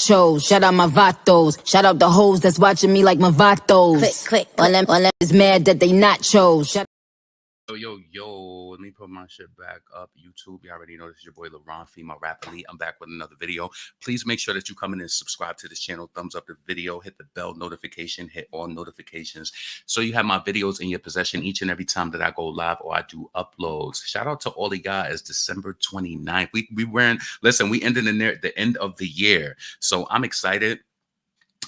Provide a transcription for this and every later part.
Shows. Shout out my vatos. Shout out the hoes that's watching me like my vatos. Click. All them is mad that they not chose. Yo, let me put my shit back up. YouTube, you already know this is your boy LaRon, female rap elite. I'm back with another video. Please make sure that you come in and subscribe to this channel. Thumbs up the video, hit the bell notification, hit all notifications. So you have my videos in your possession each and every time that I go live or I do uploads. Shout out to all the guys, December 29th. We ended in there at the end of the year. So I'm excited.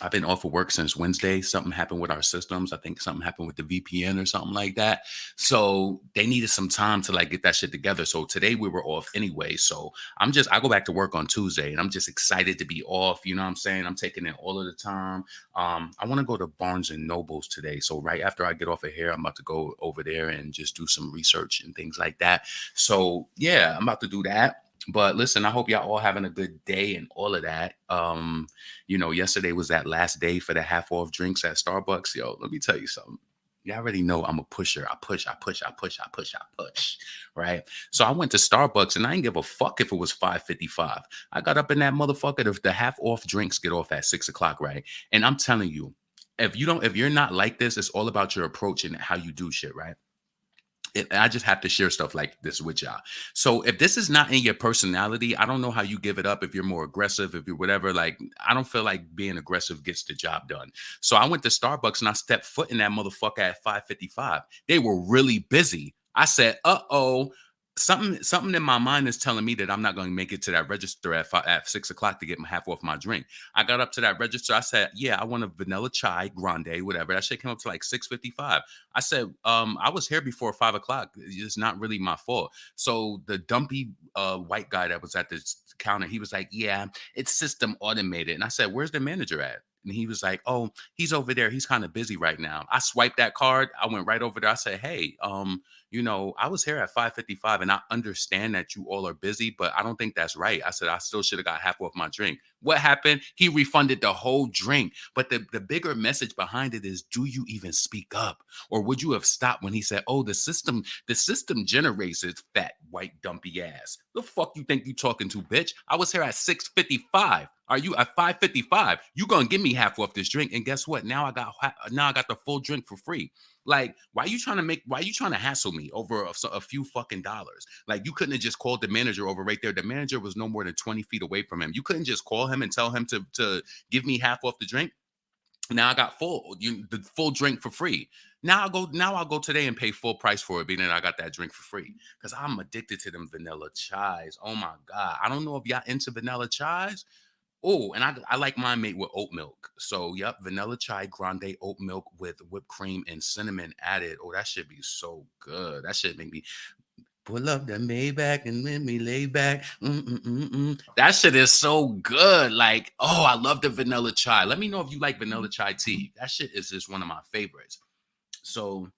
I've been off of work since Wednesday. Something happened with our systems. I think something happened with the VPN or something like that. So they needed some time to like get that shit together. So today we were off anyway. So I go back to work on Tuesday and I'm just excited to be off. You know what I'm saying? I'm taking it all of the time. I want to go to Barnes and Nobles today. So right after I get off of here, I'm about to go over there and just do some research and things like that. So yeah, I'm about to do that. But listen, I hope y'all all having a good day and all of that. Yesterday was that last day for the half off drinks at Starbucks. Yo, let me tell you something. You already know I'm a pusher. I push. Right. So I went to Starbucks and I didn't give a fuck if it was $5.55. I got up in that motherfucker. The half off drinks get off at 6 o'clock. Right. And I'm telling you, if you're not like this, it's all about your approach and how you do shit. Right. I just have to share stuff like this with y'all. So if this is not in your personality, I don't know how you give it up. If you're more aggressive, if you're whatever, like, I don't feel like being aggressive gets the job done. So I went to Starbucks and I stepped foot in that motherfucker at 5:55. They were really busy. I said, uh-oh. Something in my mind is telling me that I'm not going to make it to that register at 6 o'clock to get my half off my drink. I got up to that register. I said, yeah, I want a vanilla chai grande, whatever. That shit came up to like 6:55. I said, I was here before 5 o'clock. It's not really my fault. So the dumpy white guy that was at the counter, he was like, yeah, it's system automated. And I said, where's the manager at? And he was like, oh, he's over there. He's kind of busy right now. I swiped that card. I went right over there. I said, hey, I was here at 5:55 and I understand that you all are busy, but I don't think that's right. I said, I still should have got half off my drink. What happened? He refunded the whole drink. But the bigger message behind it is, do you even speak up? Or would you have stopped when he said, oh, the system generates its fat, white, dumpy ass? The fuck you think you talking to, bitch? I was here at 6:55. Are you at 5:55? You gonna give me half off this drink? And guess what? Now I got the full drink for free. Like, why you trying to hassle me over a few fucking dollars? Like, you couldn't have just called the manager over right there. The manager was no more than 20 feet away from him. You couldn't just call him and tell him to give me half off the drink. Now I got the full drink for free. Now I'll go today and pay full price for it, being that I got that drink for free. Because I'm addicted to them vanilla chais. Oh my God. I don't know if y'all into vanilla chais. Oh, and I like mine made with oat milk. So, yep, vanilla chai grande oat milk with whipped cream and cinnamon added. Oh, that should be so good. That should make me pull up the Maybach and let me lay back. That shit is so good. Like, oh, I love the vanilla chai. Let me know if you like vanilla chai tea. That shit is just one of my favorites. So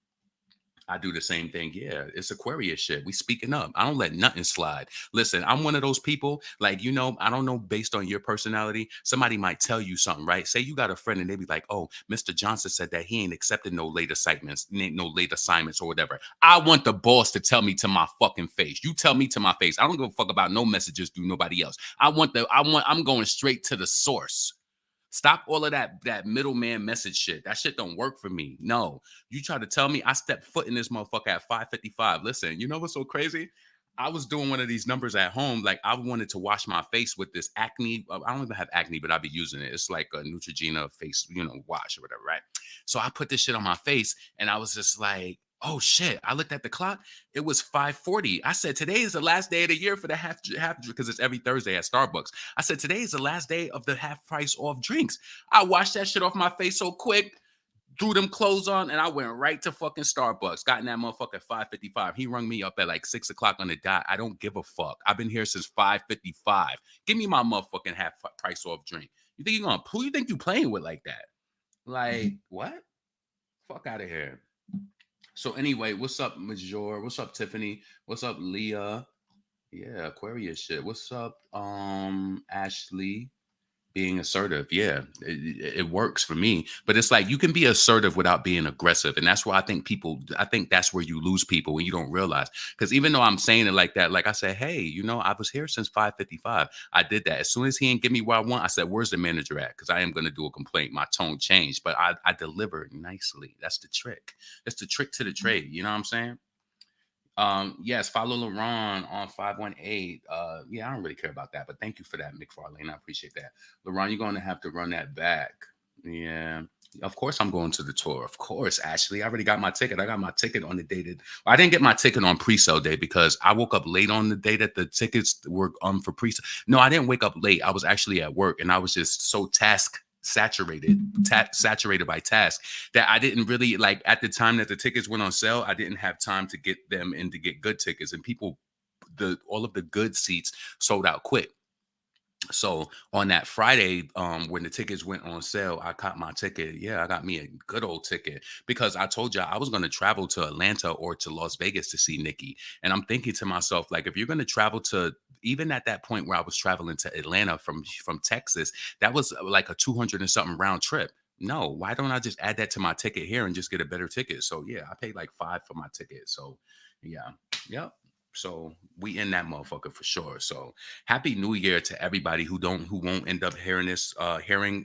I do the same thing. Yeah, it's Aquarius shit. We speaking up. I don't let nothing slide. Listen, I'm one of those people, like, I don't know, based on your personality, somebody might tell you something, right? Say you got a friend and they be like, oh, Mr. Johnson said that he ain't accepted no late assignments, no late assignments or whatever. I want the boss to tell me to my fucking face. You tell me to my face. I don't give a fuck about no messages through nobody else. I'm going straight to the source. Stop all of that middleman message shit. That shit don't work for me. No. You try to tell me I stepped foot in this motherfucker at 5:55. Listen, you know what's so crazy? I was doing one of these numbers at home. Like, I wanted to wash my face with this acne. I don't even have acne, but I'll be using it. It's like a Neutrogena face, wash or whatever, right? So I put this shit on my face and I was just like, oh shit. I looked at the clock. It was 5:40. I said, today is the last day of the year for the half because it's every Thursday at Starbucks. I said, today is the last day of the half price off drinks. I washed that shit off my face so quick, threw them clothes on, and I went right to fucking Starbucks. Got in that motherfucker at 5:55. He rung me up at like 6 o'clock on the dot. I don't give a fuck. I've been here since 5:55. Give me my motherfucking half price off drink. Who you think you playing with like that? Like, what? Fuck out of here. So anyway, what's up, Major? What's up, Tiffany? What's up, Leah? Yeah, Aquarius shit. What's up, Ashley? Being assertive, yeah, it works for me. But it's like you can be assertive without being aggressive, and that's why I think people. I think that's where you lose people when you don't realize. Because even though I'm saying it like that, like I said, hey, I was here since 5:55. I did that. As soon as he didn't give me what I want, I said, "Where's the manager at?" Because I am going to do a complaint. My tone changed, but I delivered nicely. That's the trick. That's the trick to the trade. You know what I'm saying? Yes, follow LaRon on 518. Yeah, I don't really care about that, but thank you for that, McFarlane. I appreciate that. LaRon, you're going to have to run that back. Yeah. Of course, I'm going to the tour. Of course, Ashley. I already got my ticket. I got my ticket on the day that I didn't get my ticket on pre-sale day because I woke up late on the day that the tickets were for pre-sale. No, I didn't wake up late. I was actually at work and I was just so saturated by task that I didn't really like at the time that the tickets went on sale. I didn't have time to get them and to get good tickets, and people, the all of the good seats sold out quick. So on that Friday, when the tickets went on sale, I caught my ticket. Yeah, I got me a good old ticket because I told you I was going to travel to Atlanta or to Las Vegas to see Nicki. And I'm thinking to myself, like, if you're going to travel to, even at that point where I was traveling to Atlanta from Texas, that was like a 200 and something round trip. No, why don't I just add that to my ticket here and just get a better ticket? So yeah, I paid like 5 for my ticket. So yeah, yep. So we in that motherfucker for sure. So happy new year to everybody who won't end up hearing this hearing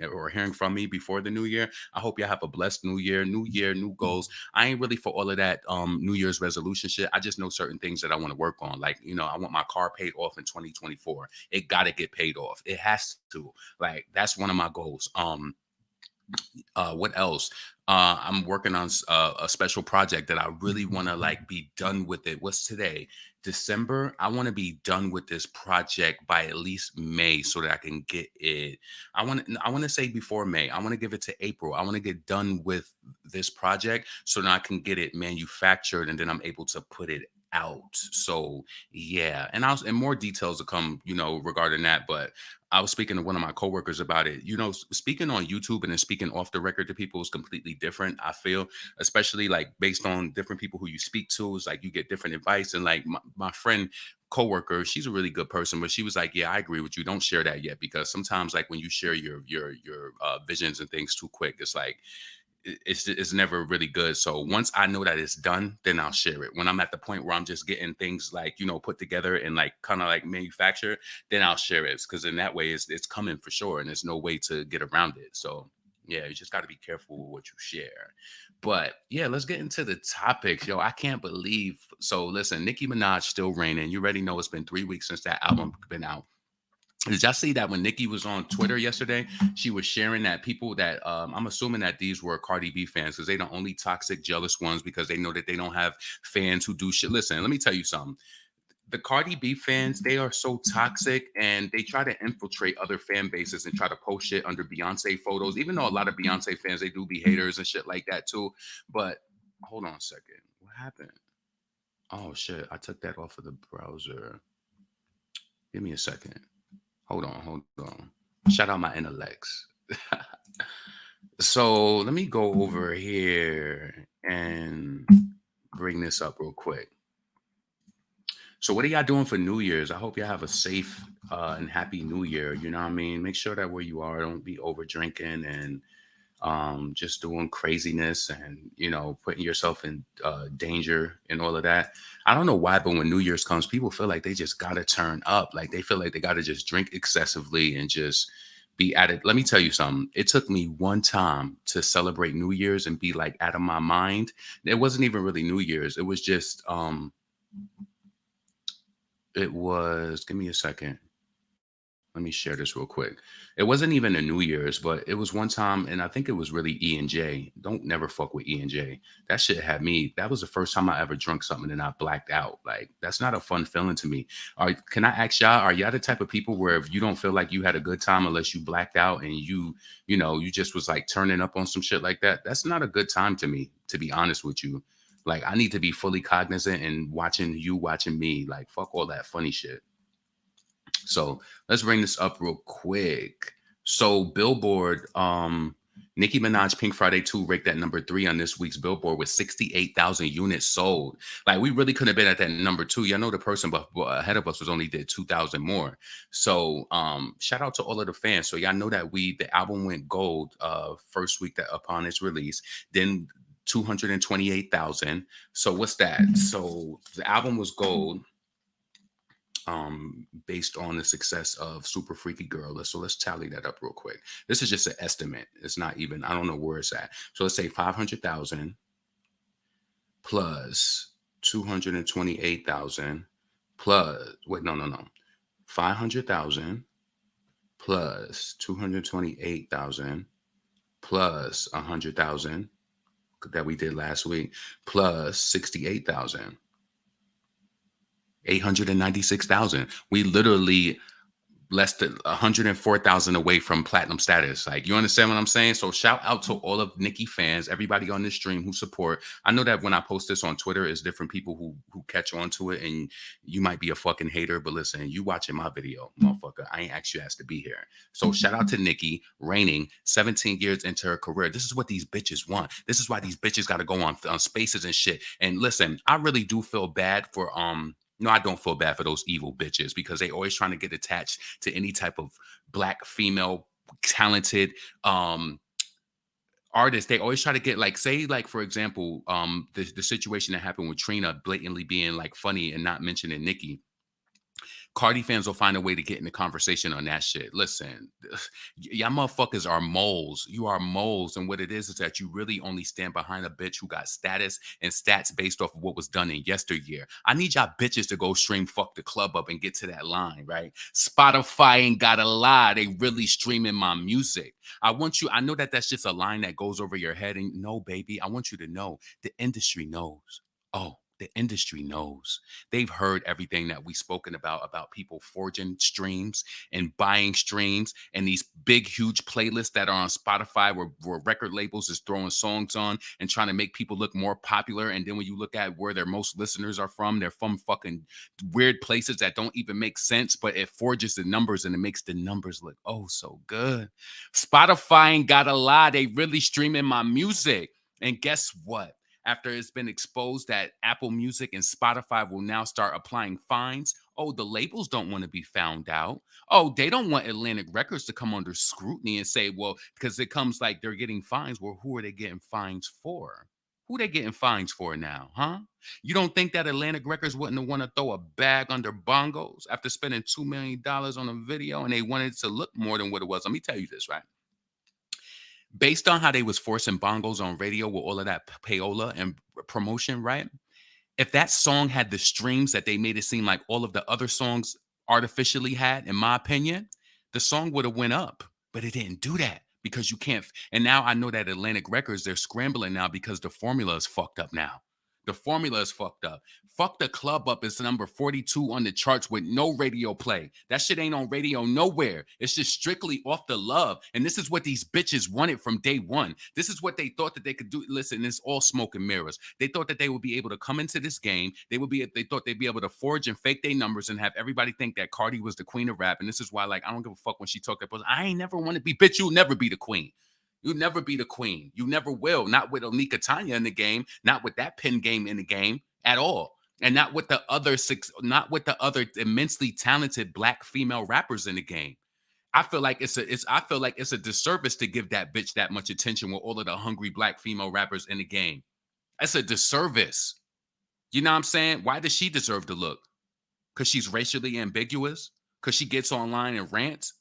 from me before the new year. I hope y'all have a blessed new year, new goals. I ain't really for all of that new year's resolution shit. I just know certain things that I want to work on. Like, I want my car paid off in 2024. It got to get paid off. It has to. Like, that's one of my goals. What else? I'm working on a special project that I really want to like be done with it. What's today? December. I want to be done with this project by at least May so that I can get it. I want to say before May. I want to give it to April. I want to get done with this project so that I can get it manufactured and then I'm able to put it out. So yeah, and more details will come, regarding that. But I was speaking to one of my coworkers about it. Speaking on YouTube and then speaking off the record to people is completely different. I feel, especially like based on different people who you speak to, it's like you get different advice. And like my friend coworker, she's a really good person, but she was like, "Yeah, I agree with you. Don't share that yet because sometimes like when you share your visions and things too quick, it's like." It's never really good. So once I know that it's done, then I'll share it. When I'm at the point where I'm just getting things like put together and like kind of like manufactured, then I'll share it because in that way it's coming for sure, and there's no way to get around it. So yeah, you just got to be careful with what you share. But yeah, let's get into the topics. Yo, I can't believe. So listen, Nicki Minaj still reigning. You already know it's been 3 weeks since that album been out. Did y'all see that when Nicki was on Twitter yesterday, she was sharing that people that I'm assuming that these were Cardi B fans because they the only toxic, jealous ones because they know that they don't have fans who do shit. Listen, let me tell you something. The Cardi B fans, they are so toxic and they try to infiltrate other fan bases and try to post shit under Beyonce photos, even though a lot of Beyonce fans, they do be haters and shit like that too. But hold on a second. What happened? Oh shit. I took that off of the browser. Give me a second. Hold on. Shout out my intellects. So let me go over here and bring this up real quick. So what are y'all doing for New Year's? I hope y'all have a safe and happy New Year. You know what I mean? Make sure that where you are, don't be over drinking and just doing craziness and putting yourself in danger and all of that. I don't know why, but when New Year's comes, people feel like they just gotta turn up, like they feel like they gotta just drink excessively and just be at it. Let me tell you something. It took me one time to celebrate New Year's and be like out of my mind. It wasn't even really New Year's. It was just it was. Give me a second. Let me share this real quick. It wasn't even a New Year's, but it was one time, and I think it was really E and J. Don't never fuck with E and J. That shit had me. That was the first time I ever drunk something and I blacked out. Like that's not a fun feeling to me. Can I ask y'all? Are y'all the type of people where if you don't feel like you had a good time unless you blacked out and you just was like turning up on some shit like that? That's not a good time to me, to be honest with you. Like I need to be fully cognizant and watching me. Like fuck all that funny shit. So let's bring this up real quick. So Billboard, Nicki Minaj Pink Friday 2 ranked at number 3 on this week's Billboard with 68,000 units sold. Like, we really could have been at that number 2. Y'all know the person ahead of us was only did 2,000 more. So, shout out to all of the fans. So y'all know that the album went gold first week that upon its release. Then 228,000. So what's that? So the album was gold based on the success of Super Freaky Girl. Let's tally that up real quick. This is just an estimate. It's not even, I don't know where it's at. So let's say 500,000 plus 228,000 plus, wait, no. 500,000 plus 228,000 plus 100,000 that we did last week plus 68,000. 896,000. We literally less than 104,000 away from platinum status. Like, you understand what I'm saying? So shout out to all of Nicki fans, everybody on this stream who support. I know that when I post this on Twitter, it's different people who catch on to it, and you might be a fucking hater, but listen, you watching my video, motherfucker. I ain't asked you asked to be here. So shout out to Nicki, reigning 17 years into her career. This is what these bitches want. This is why these bitches got to go on spaces and shit. And listen, I really do feel bad for no, I don't feel bad for those evil bitches because they always trying to get attached to any type of black female talented artist. They always try to get, like, say, like, for example, the situation that happened with Trina blatantly being like funny and not mentioning Nicki. Cardi fans will find a way to get in the conversation on that shit. Listen, y'all motherfuckers are moles. You are moles. And what it is that you really only stand behind a bitch who got status and stats based off of what was done in yesteryear. I need y'all bitches to go stream Fuck the Club Up and get to that line, right? Spotify ain't gotta lie. They really streaming my music. I know that that's just a line that goes over your head. And no, baby, I want you to know the industry knows. Oh, the industry knows. They've heard everything that we've spoken about people forging streams and buying streams and these big, huge playlists that are on Spotify where record labels is throwing songs on and trying to make people look more popular. And then when you look at where their most listeners are from, they're from fucking weird places that don't even make sense, but it forges the numbers and it makes the numbers look oh so good. Spotify ain't gotta lie. They really streaming my music. And guess what? After it's been exposed that Apple Music and Spotify will now start applying fines. Oh, the labels don't want to be found out. Oh, they don't want Atlantic Records to come under scrutiny and say, well, because it comes like they're getting fines. Well, who are they getting fines for? Who they getting fines for now, huh? You don't think that Atlantic Records wouldn't want to throw a bag under bongos after spending $2 million on a video and they wanted it to look more than what it was? Let me tell you this, right? Based on how they was forcing bongos on radio with all of that payola and promotion, right? If that song had the streams that they made it seem like all of the other songs artificially had, in my opinion, the song would have went up. But it didn't do that because you can't. And now I know that Atlantic Records, they're scrambling now because the formula is fucked up now. The formula is fucked up. Fuck the Club Up is number 42 on the charts with no radio play. That shit ain't on radio nowhere. It's just strictly off the love. And this is what these bitches wanted from day one. This is what they thought that they could do. Listen, it's all smoke and mirrors. They thought that they would be able to come into this game. They thought they'd be able to forge and fake their numbers and have everybody think that Cardi was the queen of rap. And this is why, like, I don't give a fuck when she talked that. I ain't never want to be, bitch, you'll never be the queen. You'll never be the queen. You never will. Not with Onika Tanya in the game. Not with that pin game in the game at all. And not with the other immensely talented black female rappers in the game. I feel like it's a disservice to give that bitch that much attention with all of the hungry black female rappers in the game. That's a disservice. You know what I'm saying? Why does she deserve to look? Because she's racially ambiguous? Because she gets online and rants?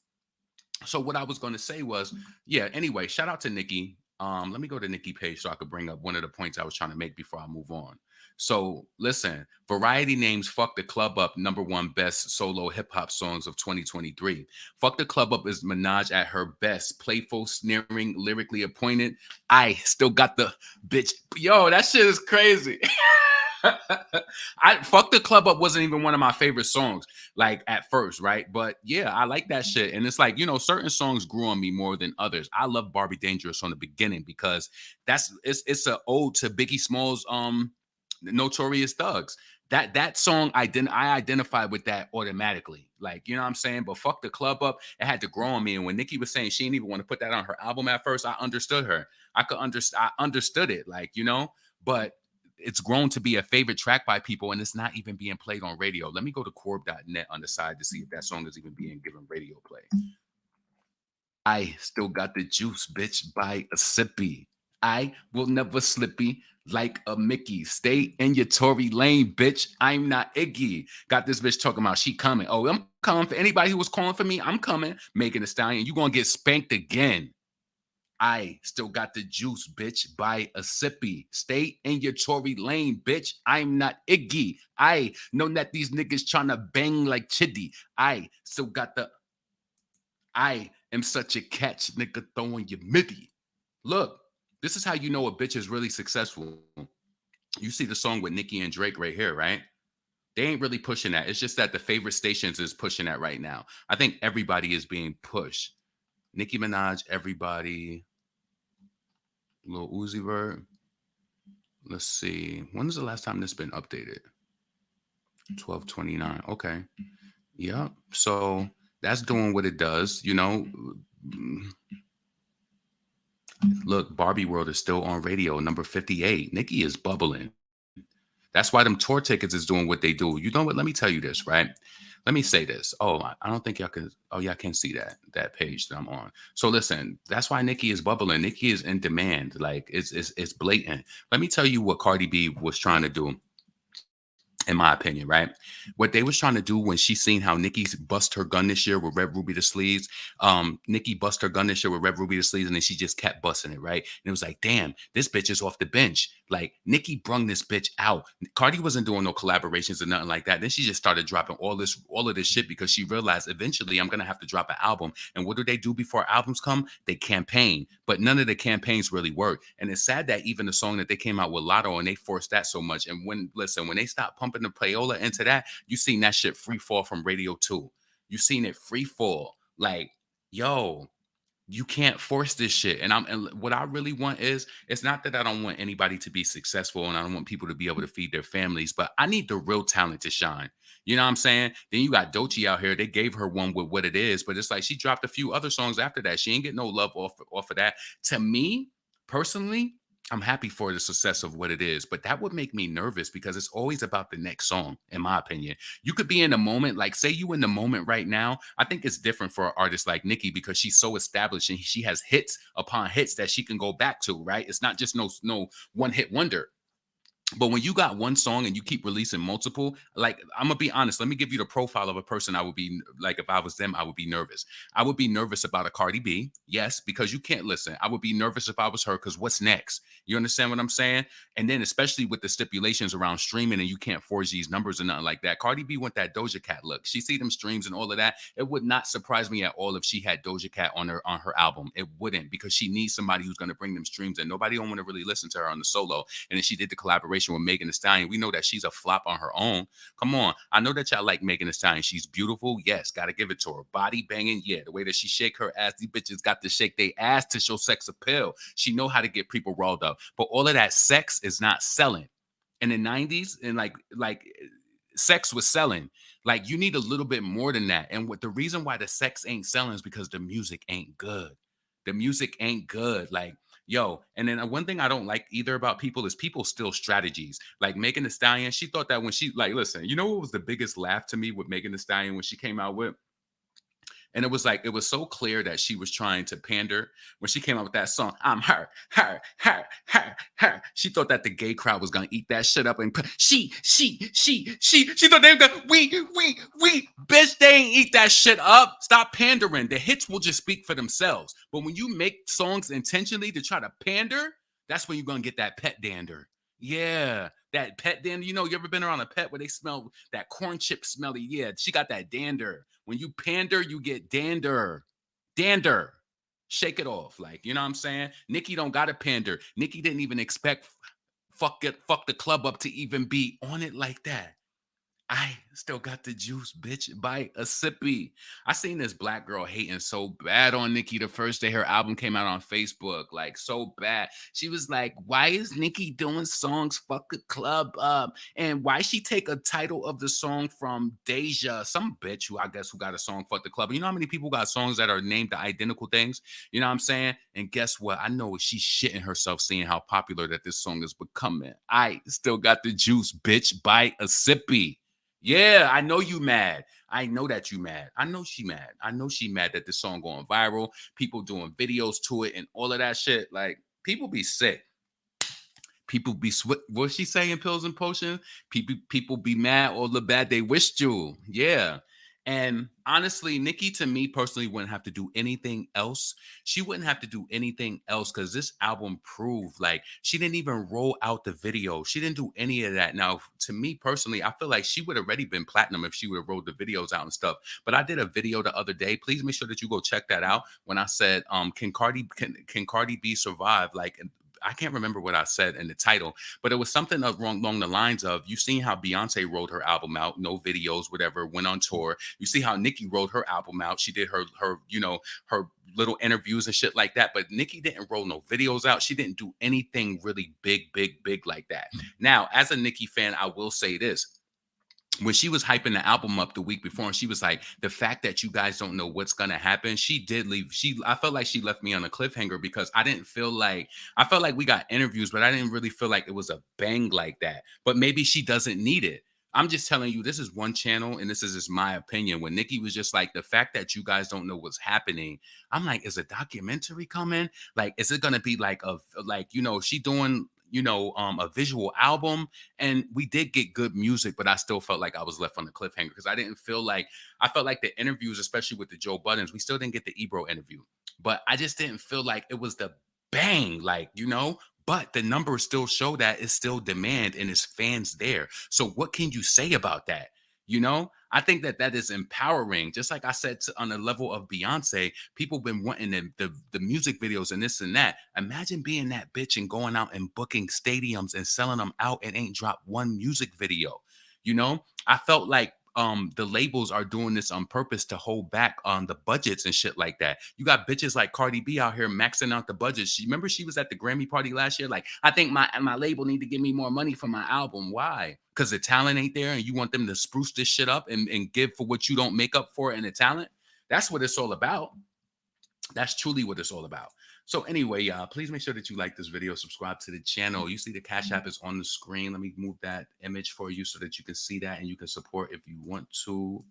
So what I was going to say was, yeah, anyway, shout out to Nicki. Let me go to Nicki page so I could bring up one of the points I was trying to make before I move on. So listen, Variety names Fuck the Club Up #1 best solo hip hop songs of 2023. Fuck the Club Up is Minaj at her best, playful, sneering, lyrically appointed. I still got the bitch. Yo, that shit is crazy. Fuck the Club Up wasn't even one of my favorite songs, like at first, right? But yeah, I like that shit. And it's like, you know, certain songs grew on me more than others. I love Barbie Dangerous from the beginning because it's an ode to Biggie Smalls Notorious Thugs. That song I identified with that automatically. Like, you know what I'm saying? But fuck the club up. It had to grow on me. And when Nicki was saying she didn't even want to put that on her album at first, I understood her. I understood it, like, you know, but it's grown to be a favorite track by people and it's not even being played on radio. Let me go to Corb.net on the side to see if that song is even being given radio play. I still got the juice, bitch, by a sippy. I will never slippy like a Mickey. Stay in your Tory lane, bitch. I'm not Iggy. Got this bitch talking about she coming. Oh, I'm coming for anybody who was calling for me. I'm coming. Making a stallion. You gonna get spanked again. I still got the juice, bitch. By a sippy. Stay in your Tory lane, bitch. I'm not Iggy. I know that these niggas trying to bang like Chitty. I still got the I am such a catch, nigga, throwing your midi. Look, this is how you know a bitch is really successful. You see the song with Nicki and Drake right here, right? They ain't really pushing that. It's just that the favorite stations is pushing that right now. I think everybody is being pushed. Nicki Minaj, everybody. Lil Uzi Vert. Let's see. When is the last time this been updated? 12/29. Okay. Yep. So that's doing what it does, you know. Look, Barbie World is still on radio, number 58. Nicki is bubbling. That's why them tour tickets is doing what they do. You know what? Let me tell you this, right? Let me say this. Oh, I don't think y'all can. Oh, y'all can see that page that I'm on. So listen, that's why Nicki is bubbling. Nicki is in demand. Like it's blatant. Let me tell you what Cardi B was trying to do, in my opinion, right? What they was trying to do when she seen how Nicki bust her gun this year with Red Ruby the sleeves, Nicki bust her gun this year with Red Ruby the sleeves, and then she just kept busting it, right? And it was like, damn, this bitch is off the bench. Like Nicki brung this bitch out. Cardi wasn't doing no collaborations or nothing like that. Then she just started dropping all of this shit because she realized eventually I'm gonna have to drop an album. And what do they do before albums come? They campaign, but none of the campaigns really work. And it's sad that even the song that they came out with Lotto and they forced that so much. And when they stop pumping the payola into that, you seen that shit free fall from radio too. You seen it free fall. Like, yo, you can't force this shit. And what I really want is, it's not that I don't want anybody to be successful and I don't want people to be able to feed their families, but I need the real talent to shine. You know what I'm saying? Then you got Doechii out here. They gave her one with What It Is, but it's like she dropped a few other songs after that. She ain't get no love off of that. To me, personally, I'm happy for the success of What It Is, but that would make me nervous because it's always about the next song, in my opinion. You could be in the moment, like say you in the moment right now. I think it's different for an artist like Nicki because she's so established and she has hits upon hits that she can go back to, right? It's not just no one hit wonder. But when you got one song and you keep releasing multiple, like I'm gonna be honest, let me give you the profile of a person I would be like if I was them, I would be nervous. I would be nervous about a Cardi B, yes, because you can't listen. I would be nervous if I was her because what's next? You understand what I'm saying? And then especially with the stipulations around streaming and you can't forge these numbers or nothing like that. Cardi B went that Doja Cat look. She see them streams and all of that. It would not surprise me at all if she had Doja Cat on her album. It wouldn't because she needs somebody who's gonna bring them streams and nobody don't want to really listen to her on the solo. And then she did the collaboration with Megan Thee Stallion. We know that she's a flop on her own. Come on. I know that y'all like Megan Thee Stallion. She's beautiful. Yes. Got to give it to her. Body banging. Yeah. The way that she shake her ass. These bitches got to shake their ass to show sex appeal. She know how to get people rolled up. But all of that sex is not selling. In the 90s, and like sex was selling. Like you need a little bit more than that. And what the reason why the sex ain't selling is because the music ain't good. The music ain't good. Like, yo, and then one thing I don't like either about people is people steal strategies. Like Megan Thee Stallion, she thought that when she like, listen, you know what was the biggest laugh to me with Megan Thee Stallion when she came out with? And it was like, it was so clear that she was trying to pander when she came out with that song. I'm her, her, her, her, her. She thought that the gay crowd was gonna eat that shit up and she thought they were gonna, we, bitch, they ain't eat that shit up. Stop pandering. The hits will just speak for themselves. But when you make songs intentionally to try to pander, that's when you're gonna get that pet dander. Yeah, that pet dander. You know, you ever been around a pet where they smell that corn chip smelly? Yeah, she got that dander. When you pander, you get dander. Dander. Shake it off. Like, you know what I'm saying? Nicki don't gotta pander. Nicki didn't even expect fuck the club up to even be on it like that. I Still got the juice, bitch. Bite a sippy. I seen this black girl hating so bad on Nicki the first day her album came out on Facebook. Like, so bad. She was like, why is Nicki doing songs fuck a club up? And why she take a title of the song from Deja, some bitch who I guess who got a song fuck the club. You know how many people got songs that are named the identical things? You know what I'm saying? And guess what? I know she's shitting herself seeing how popular that this song is becoming. I still got the juice, bitch. Bite a sippy. Yeah, I know you mad. I know that you mad. I know she mad. I know she mad that this song going viral. People doing videos to it and all of that shit. Like, people be sick. People be what she saying, pills and potions. People be mad all the bad they wished you. Yeah. And honestly, Nicki to me personally wouldn't have to do anything else. She wouldn't have to do anything else because this album proved like she didn't even roll out the video. She didn't do any of that. Now, to me personally, I feel like she would have already been platinum if she would have rolled the videos out and stuff. But I did a video the other day. Please make sure that you go check that out. When I said, can Cardi B survive? Like, I can't remember what I said in the title, but it was something along the lines of, you seen how Beyonce rolled her album out, no videos, whatever, went on tour. You see how Nicki rolled her album out. She did her little interviews and shit like that. But Nicki didn't roll no videos out. She didn't do anything really big like that. Now, as a Nicki fan, I will say this. When she was hyping the album up the week before, and she was like, the fact that you guys don't know what's gonna happen, she did leave. I felt like she left me on a cliffhanger because I felt like we got interviews, but I didn't really feel like it was a bang like that. But maybe she doesn't need it. I'm just telling you, this is one channel, and this is just my opinion. When Nicki was just like, the fact that you guys don't know what's happening, I'm like, is a documentary coming? Like, is it gonna be like she doing a visual album? And we did get good music, but I still felt like I was left on the cliffhanger because I felt like the interviews, especially with the Joe Buttons, we still didn't get the Ebro interview, but I just didn't feel like it was the bang, but the numbers still show that it's still demand and it's fans there. So what can you say about that? I think that that is empowering. Just like I said, on the level of Beyonce, people been wanting the music videos and this and that. Imagine being that bitch and going out and booking stadiums and selling them out and ain't dropped one music video. I felt like the labels are doing this on purpose to hold back on the budgets and shit like that. You got bitches like Cardi B out here maxing out the budget. Remember she was at the Grammy party last year, like, I think my label need to give me more money for my album. Why? Because the talent ain't there and you want them to spruce this shit up and give for what you don't make up for in the talent. That's what it's all about. That's truly what it's all about. So anyway, y'all, please make sure that you like this video, subscribe to the channel. You see the Cash App is on the screen. Let me move that image for you so that you can see that and you can support if you want to.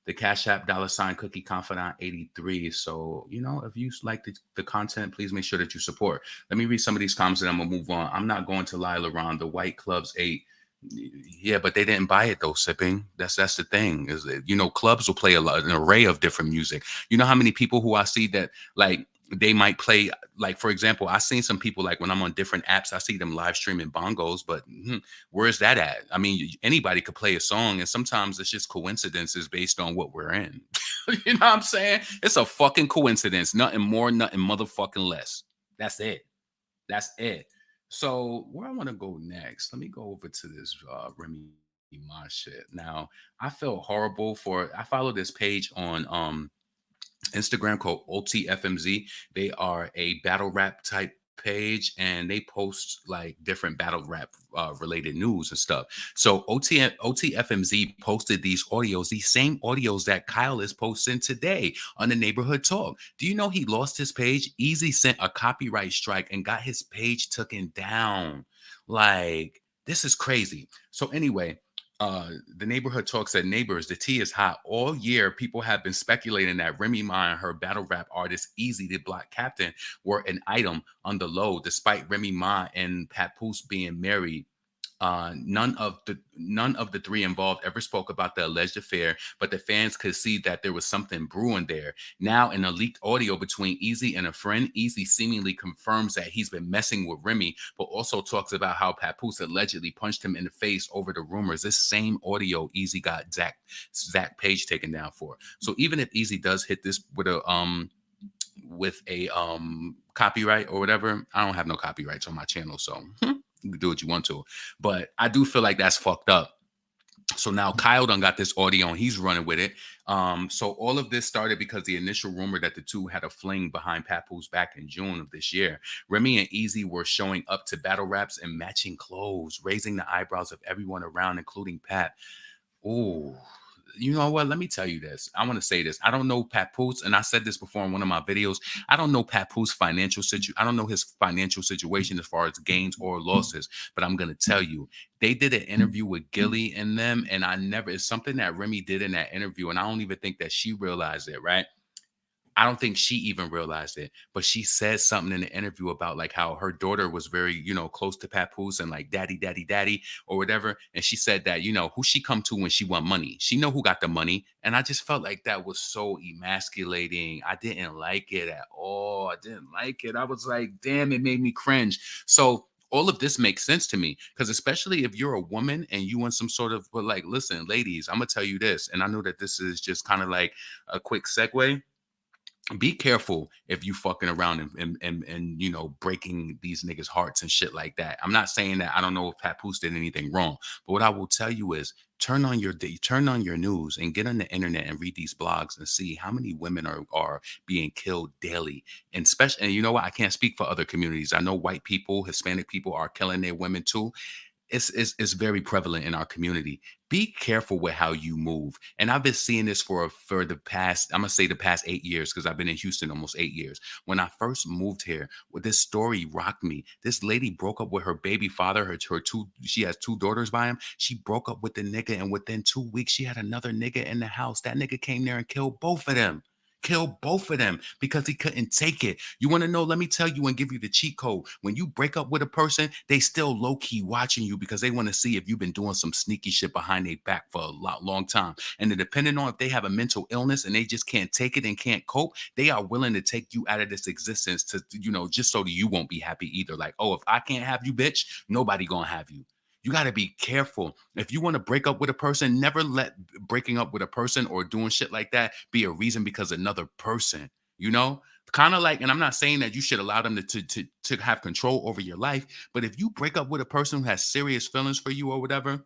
The Cash App $ Cookie Confidant 83. So, if you like the content, please make sure that you support. Let me read some of these comments and I'm gonna move on. I'm not going to lie, LaRon. The White Clubs 8. Yeah, but they didn't buy it though, sipping. That's the thing. Is that, clubs will play an array of different music. You know how many people who I see that like they might play, like, for example, I seen some people like when I'm on different apps, I see them live streaming bongos, but where's that at? I mean, anybody could play a song, and sometimes it's just coincidences based on what we're in. You know what I'm saying? It's a fucking coincidence. Nothing more, nothing motherfucking less. That's it. That's it. So where I want to go next, let me go over to this Remy Ma shit. Now, I felt horrible I follow this page on Instagram called OTFMZ. They are a battle rap type page and they post like different battle rap related news and stuff. So OTFMZ posted these same audios that Kyle is posting today on the Neighborhood Talk. Do you know he lost his page? Eazy sent a copyright strike and got his page taken down. Like, this is crazy. So anyway, the Neighborhood Talk said, neighbors, the tea is hot. All year, people have been speculating that Remy Ma and her battle rap artist Eazy, the Black Captain, were an item on the low, despite Remy Ma and Papoose being married. None of the three involved ever spoke about the alleged affair, but the fans could see that there was something brewing there. Now, in a leaked audio between Eazy and a friend, Eazy seemingly confirms that he's been messing with Remy, but also talks about how Papoose allegedly punched him in the face over the rumors. This same audio Eazy got Zach Page taken down for. So even if Eazy does hit this with a copyright or whatever, I don't have no copyrights on my channel, so you can do what you want to. But I do feel like that's fucked up. So now Kyle done got this audio and he's running with it. So all of this started because the initial rumor that the two had a fling behind Papoose back in June of this year. Remy and Eazy were showing up to battle raps in matching clothes, raising the eyebrows of everyone around, including Pat. Oh, you know what? Let me tell you this. I want to say this. I don't know Papoose, and I said this before in one of my videos. I don't know Papoose financial situation. I don't know his financial situation as far as gains or losses. But I'm gonna tell you, they did an interview with Gilly and them, and I never. It's something that Remy did in that interview, and I don't even think that she realized it. Right? I don't think she even realized it, but she said something in the interview about like how her daughter was very, close to Papoose and like daddy, daddy, daddy, or whatever. And she said that, who she come to when she want money. She know who got the money. And I just felt like that was so emasculating. I didn't like it at all. I didn't like it. I was like, damn, it made me cringe. So all of this makes sense to me because especially if you're a woman and you want some sort of, but like, listen, ladies, I'm gonna tell you this, and I know that this is just kind of like a quick segue. Be careful if you fucking around and breaking these niggas hearts and shit like that. I'm not saying that. I don't know if Papoose did anything wrong, but what I will tell you is turn on your news and get on the internet and read these blogs and see how many women are being killed daily. And especially, and you know what, I can't speak for other communities. I know white people, Hispanic people are killing their women too. It's very prevalent in our community. Be careful with how you move. And I've been seeing this for the past, I'm gonna say the past 8 years, because I've been in Houston almost 8 years. When I first moved here, well, this story rocked me. This lady broke up with her baby father, her two, she has two daughters by him. She broke up with the nigga, and within 2 weeks, she had another nigga in the house. That nigga came there and killed both of them. Kill both of them because he couldn't take it. You want to know? Let me tell you and give you the cheat code. When you break up with a person, they still low key watching you because they want to see if you've been doing some sneaky shit behind their back for a long time. And then depending on if they have a mental illness and they just can't take it and can't cope, they are willing to take you out of this existence to, just so that you won't be happy either. Like, oh, if I can't have you, bitch, nobody gonna have you. You got to be careful. If you want to break up with a person, never let breaking up with a person or doing shit like that be a reason because another person, you know? Kind of like, and I'm not saying that you should allow them to have control over your life, but if you break up with a person who has serious feelings for you or whatever,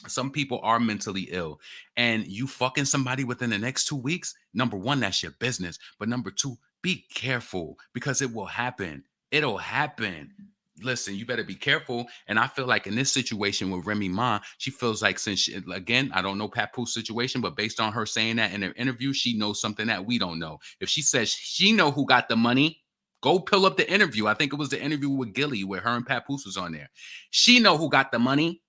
some people are mentally ill, and you fucking somebody within the next 2 weeks, number one, that's your business. But number two, be careful because it will happen. It'll happen. Listen, you better be careful. And I feel like in this situation with Remy Ma, she feels like since she, again, I don't know Papoose situation, but based on her saying that in her interview, she knows something that we don't know. If she says she know who got the money, go pull up the interview. I think it was the interview with Gilly where her and Papoose was on there. She know who got the money.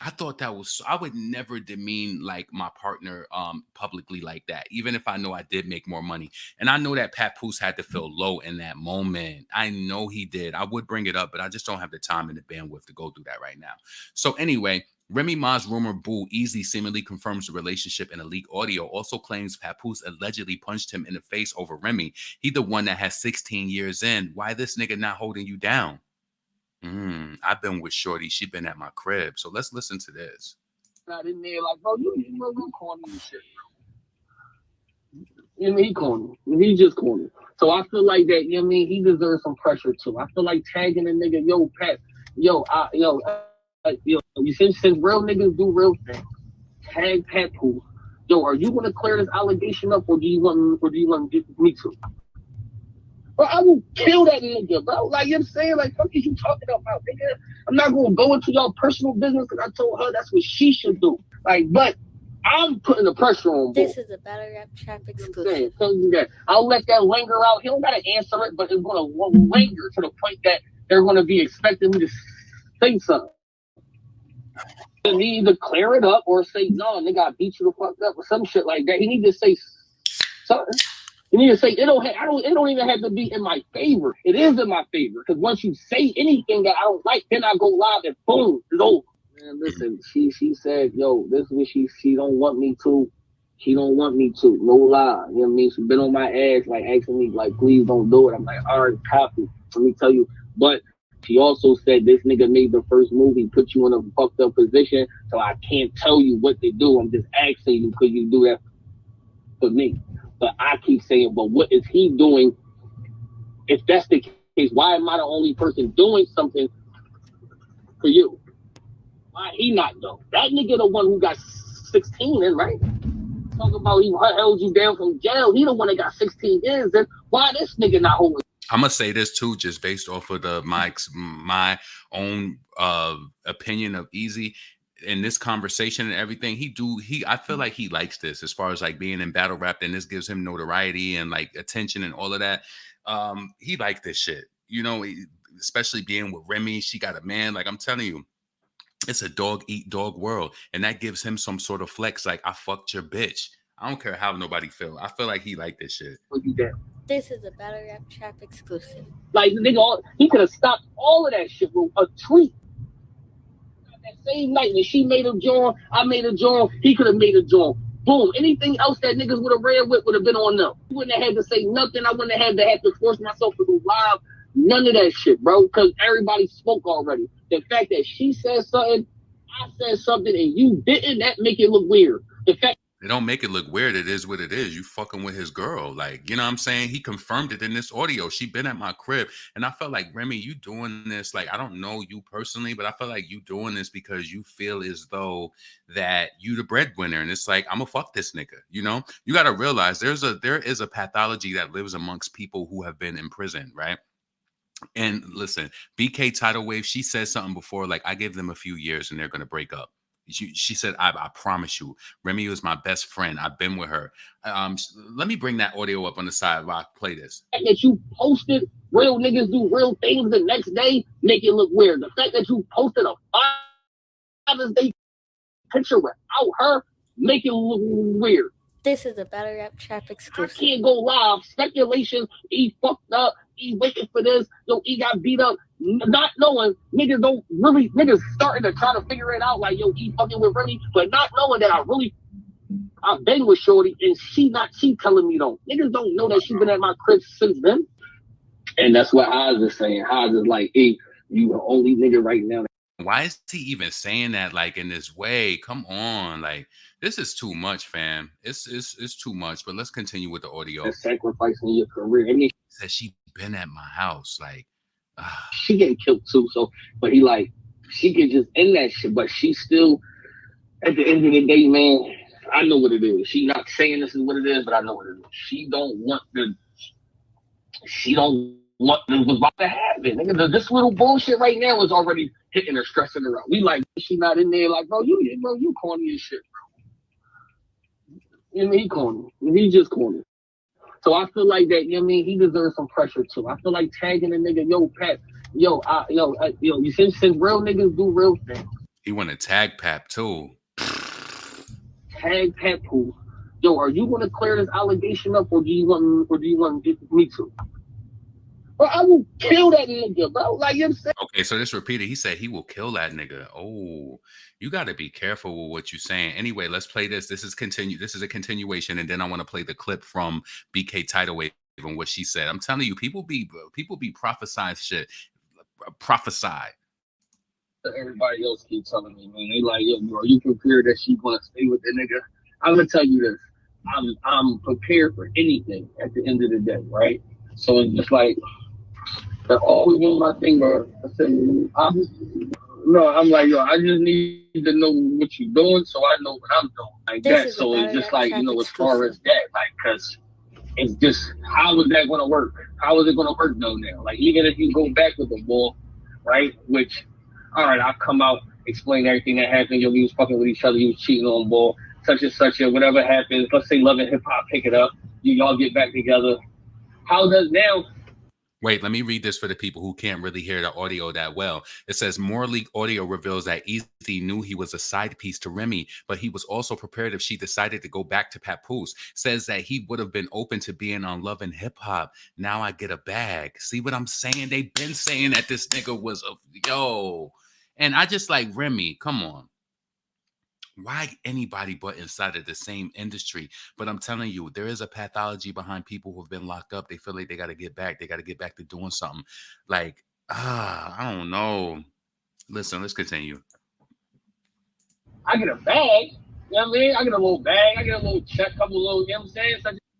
I thought that was, I would never demean like my partner publicly like that, even if I know I did make more money. And I know that Papoose had to feel low in that moment. I know he did. I would bring it up, but I just don't have the time and the bandwidth to go through that right now. So anyway, Remy Ma's rumor boo Eazy seemingly confirms the relationship in a leaked audio. Also claims Papoose allegedly punched him in the face over Remy. He the one that has 16 years in. Why this nigga not holding you down? I've been with Shorty. She been at my crib. So let's listen to this. Not in there, like, bro, you corny and shit, bro. You know, he corny. He's just corny. So I feel like that, he deserves some pressure too. I feel like tagging a nigga, yo, Pat, you since real niggas do real things. Tag Papoose. Yo, are you gonna clear this allegation up, or do you want me to? Bro, I will kill that nigga, bro. Like, you know what I'm saying? Like, what is you talking about, nigga? I'm not going to go into y'all personal business because I told her that's what she should do. Like, but I'm putting the pressure on. This is a Battle Rap Trap exclusive. I'll let that linger out. He don't got to answer it, but it's going to linger to the point that they're going to be expecting me to say something. He either clear it up or say, no, nigga, I beat you the fuck up or some shit like that. He need to say something. You need to say it don't even have to be in my favor. It is in my favor because once you say anything that I don't like, then I go live and boom, it's over. Man, listen, she said, yo, this is what she don't want me to. She don't want me to. No lie. You know what I mean? She's been on my ass, like asking me, like, please don't do it. I'm like, all right, copy. Let me tell you. But she also said this nigga made the first movie, put you in a fucked up position, so I can't tell you what to do. I'm just asking you, could you do that for me? But I keep saying, but what is he doing? If that's the case, why am I the only person doing something for you? He not though. That nigga the one who got 16 in, right? Talk about he held you down from jail. He the one that got 16 years. Then why this nigga not holding? I'm gonna say this too, just based off of my own opinion of Eazy in this conversation and everything. I feel like he likes this as far as like being in battle rap, and this gives him notoriety and like attention and all of that. He liked this shit, especially being with Remy. She got a man. Like I'm telling you, it's a dog eat dog world, and that gives him some sort of flex. Like I fucked your bitch. I don't care how nobody feel. I feel like he liked this shit. This is a battle rap trap exclusive. Like nigga, he could have stopped all of that shit with a tweet. That same night when she made a joint, I made a joint. He could have made a joint. Boom. Anything else that niggas would have ran with would have been on them. I wouldn't have had to say nothing. I wouldn't have had to force myself to go live. None of that shit, bro. Because everybody spoke already. The fact that she said something, I said something, and you didn't, that make it look weird. The fact it don't make it look weird. It is what it is. You fucking with his girl. Like, you know what I'm saying? He confirmed it in this audio. She been at my crib. And I felt like, Remy, you doing this. Like, I don't know you personally, but I feel like you doing this because you feel as though that you the breadwinner. And it's like, I'm gonna fuck this nigga. You got to realize there is a pathology that lives amongst people who have been in prison, right? And listen, BK Tidal Wave, she said something before, like, I give them a few years and they're going to break up. She said, I promise you, Remy was my best friend. I've been with her. Let me bring that audio up on the side while I play this. The fact that you posted real niggas do real things the next day make it look weird. The fact that you posted a Father's Day picture without her make it look weird. This is a battle rap trap exclusive. I can't go live. Speculation. He fucked up. He waiting for this. Yo, he got beat up. Not knowing niggas starting to try to figure it out. Like, yo, he fucking with Remy, but not knowing that I've been with Shorty and she telling me though. Niggas don't know that she been at my crib since then. And that's what Oz is saying. Oz is like, hey, you the only nigga right now. Why is he even saying that like in this way? Come on, like this is too much, fam. It's too much. But let's continue with the audio. That's sacrificing your career. I mean, said she been at my house, like she getting killed too. So, but he like she can just end that shit. But she still, at the end of the day, man, I know what it is. She not saying this is what it is, but I know what it is. She don't want what's about to happen. Nigga, this little bullshit right now is already hitting her, stressing her out. We like, she not in there like, bro, you corny as shit, bro. You know, he corny. He just corny. So I feel like that, you know what I mean? He deserves some pressure too. I feel like tagging a nigga, yo, Pat, you since real niggas do real things. He want to tag Pap too. Tag Papoose. Yo, are you gonna clear this allegation up, or do you want me to? Bro, I will kill that nigga, bro. Like you know what I'm saying. Okay, so this repeated. He said he will kill that nigga. Oh, you got to be careful with what you're saying. Anyway, let's play this. This is a continuation, and then I want to play the clip from BK Tidal Wave and what she said. I'm telling you, people be prophesying shit. Prophesy. Everybody else keep telling me, man. They like, yo, are you prepared that she gonna stay with the nigga? I'm gonna tell you this. I'm prepared for anything at the end of the day, right? So it's just like that always was my thing, bro. I said, I'm like, yo, I just need to know what you're doing so I know what I'm doing. Like that. So it's just like, as far as that, like, cause it's just, how is that gonna work? How is it gonna work though now? Like, even if you go back with the ball, right? Which, all right, I'll come out, explain everything that happened. Yo, we was fucking with each other, you was cheating on ball, such and such, and whatever happens. Let's say Love and Hip Hop pick it up. Y'all get back together. How does now? Wait, let me read this for the people who can't really hear the audio that well. It says, More Leak audio reveals that Eazy knew he was a side piece to Remy, but he was also prepared if she decided to go back to Papoose. Says that he would have been open to being on Love and Hip Hop. Now I get a bag. See what I'm saying? They've been saying that this nigga was yo. And I just like, Remy, come on. Why anybody but inside of the same industry? But I'm telling you, there is a pathology behind people who have been locked up. They feel like they got to get back. They got to get back to doing something. Like, I don't know. Listen, let's continue. I get a bag. You know what I mean? I get a little bag. I get a little check, couple little, you know what I'm saying?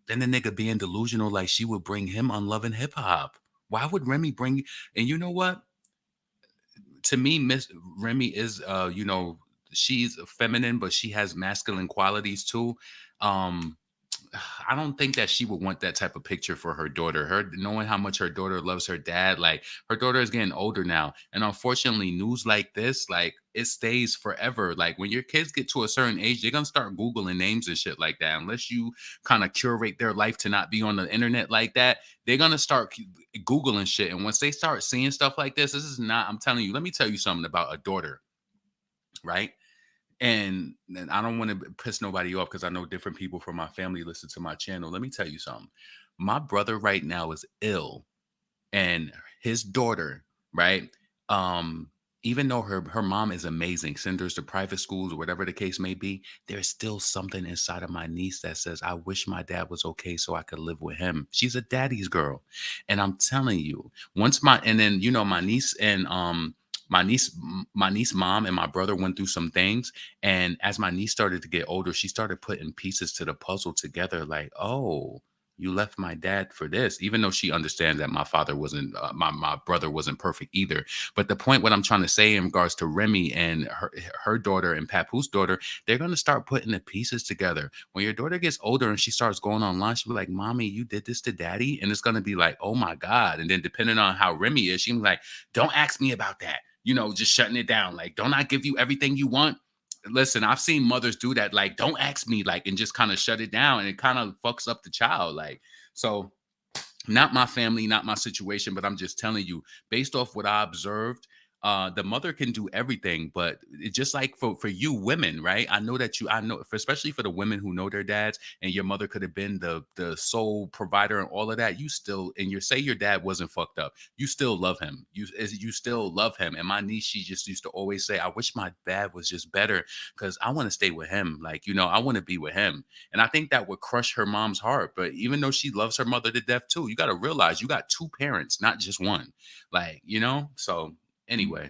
Then the nigga being delusional like she would bring him on Love and Hip Hop. Why would Remy bring? And you know what? to me, Miss Remy is she's feminine, but she has masculine qualities too. Um, I don't think that she would want that type of picture for her daughter. Her knowing how much her daughter loves her dad, like her daughter is getting older now, and unfortunately, news like this, like it stays forever. Like when your kids get to a certain age, they're gonna start googling names and shit like that. Unless you kind of curate their life to not be on the internet like that, they're gonna start googling shit. And once they start seeing stuff like this is not. I'm telling you. Let me tell you something about a daughter, right? And I don't want to piss nobody off because I know different people from my family listen to my channel. Let me tell you something. My brother right now is ill, and his daughter, right? Um, Even though her mom is amazing, send her to private schools or whatever the case may be, there's still something inside of my niece that says, I wish my dad was okay so I could live with him. She's a daddy's girl. And I'm telling you, once my and then my niece and my niece mom and my brother went through some things, and as my niece started to get older, she started putting pieces to the puzzle together, like, oh, you left my dad for this, even though she understands that my father wasn't my brother wasn't perfect either. But the point, what I'm trying to say in regards to Remy and her daughter and Papoose daughter, they're going to start putting the pieces together. When your daughter gets older and she starts going online, she'll be like, mommy, you did this to daddy. And it's going to be like, oh my God. And then depending on how Remy is, she'll be like, don't ask me about that, just shutting it down, like, don't I give you everything you want? Listen, I've seen mothers do that, like, don't ask me, like, and just kind of shut it down, and it kind of fucks up the child, like. So not my family, not my situation, but I'm just telling you, based off what I observed, the mother can do everything, but just like for you women, right? I know, especially for the women who know their dads, and your mother could have been the sole provider and all of that. You still, and you say your dad wasn't fucked up, you still love him. You still love him. And my niece, she just used to always say, I wish my dad was just better because I want to stay with him. Like, I want to be with him. And I think that would crush her mom's heart. But even though she loves her mother to death too, you got to realize you got two parents, not just one. Like, so anyway.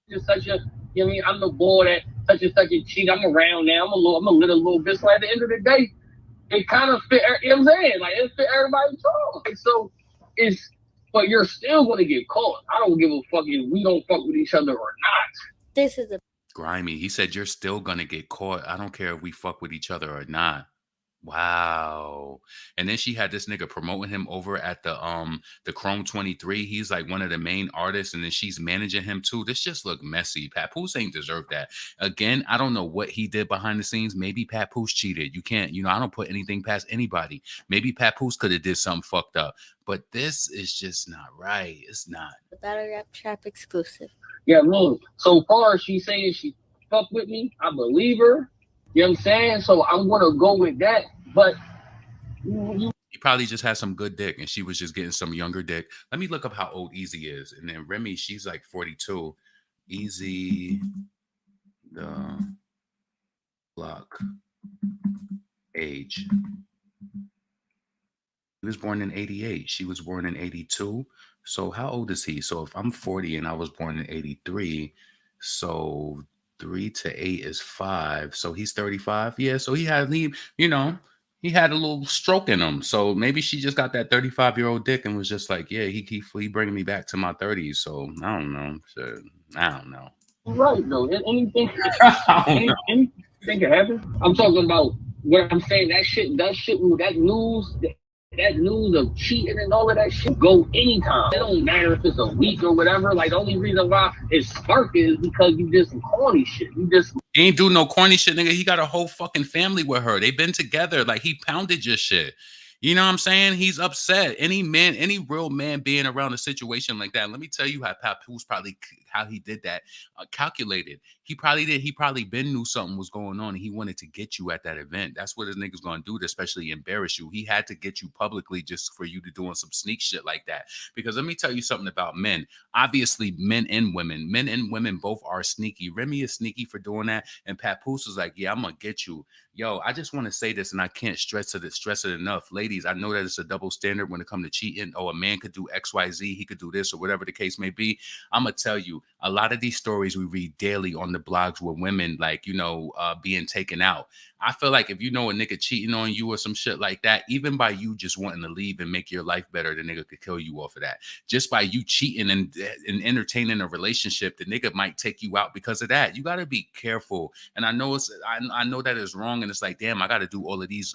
Just such a, you know what I mean? I'm the boy that such and such a cheat. I'm around now. I'm a little bit. So at the end of the day, it kind of fit. You know what I'm saying? Like, it fit everybody's song. Like, so it's, but you're still gonna get caught. I don't give a fuck if we don't fuck with each other or not. This is a Grimy. He said you're still gonna get caught. I don't care if we fuck with each other or not. Wow. And then she had this nigga promoting him over at the Chrome 23. He's like one of the main artists, and then she's managing him too. This just look messy. Papoose ain't deserve that. Again, I don't know what he did behind the scenes. Maybe Papoose cheated. You can't, I don't put anything past anybody. Maybe Papoose could have did something fucked up. But this is just not right. It's not. Battle Rap Trap exclusive. Yeah, I mean, so far she's saying she fuck with me. I believe her. You know what I'm saying? So I'm gonna go with that. But he probably just had some good dick, and she was just getting some younger dick. Let me look up how old Eazy is. And then Remy, she's like 42. Eazy, the block age. He was born in 88. She was born in 82. So how old is he? So if I'm 40 and I was born in 83, so 3 to 8 is 5. So he's 35. Yeah, so he had he had a little stroke in him. So maybe she just got that 35-year-old dick and was just like, yeah, he bringing me back to my 30s. So I don't know. So, I don't know. Right though. Anything can happen. I'm talking about what I'm saying. That shit, that news of cheating and all of that shit go anytime. It don't matter if it's a week or whatever. Like, the only reason why it's sparking is because you did some corny shit. He ain't do no corny shit, nigga. He got a whole fucking family with her. They've been together. Like, he pounded your shit. You know what I'm saying? He's upset. Any real man being around a situation like that. Let me tell you how Papoose how he did that. Calculated. He probably been knew something was going on, and he wanted to get you at that event. That's what his nigga's gonna do to especially embarrass you. He had to get you publicly just for you to doing some sneak shit like that. Because let me tell you something about men. Obviously, men and women both are sneaky. Remy is sneaky for doing that, and Papoose is like, yeah, I'm gonna get you. Yo, I just want to say this, and I can't stress it enough. Ladies, I know that it's a double standard when it comes to cheating. Oh, a man could do XYZ, he could do this, or whatever the case may be. I'm gonna tell you, A lot of these stories we read daily on the blogs with women, like, being taken out. I feel like if you know a nigga cheating on you or some shit like that, even by you just wanting to leave and make your life better, the nigga could kill you off of that. Just by you cheating and entertaining a relationship, the nigga might take you out because of that. You got to be careful. And I know I know that is wrong. And it's like, damn, I got to do all of these,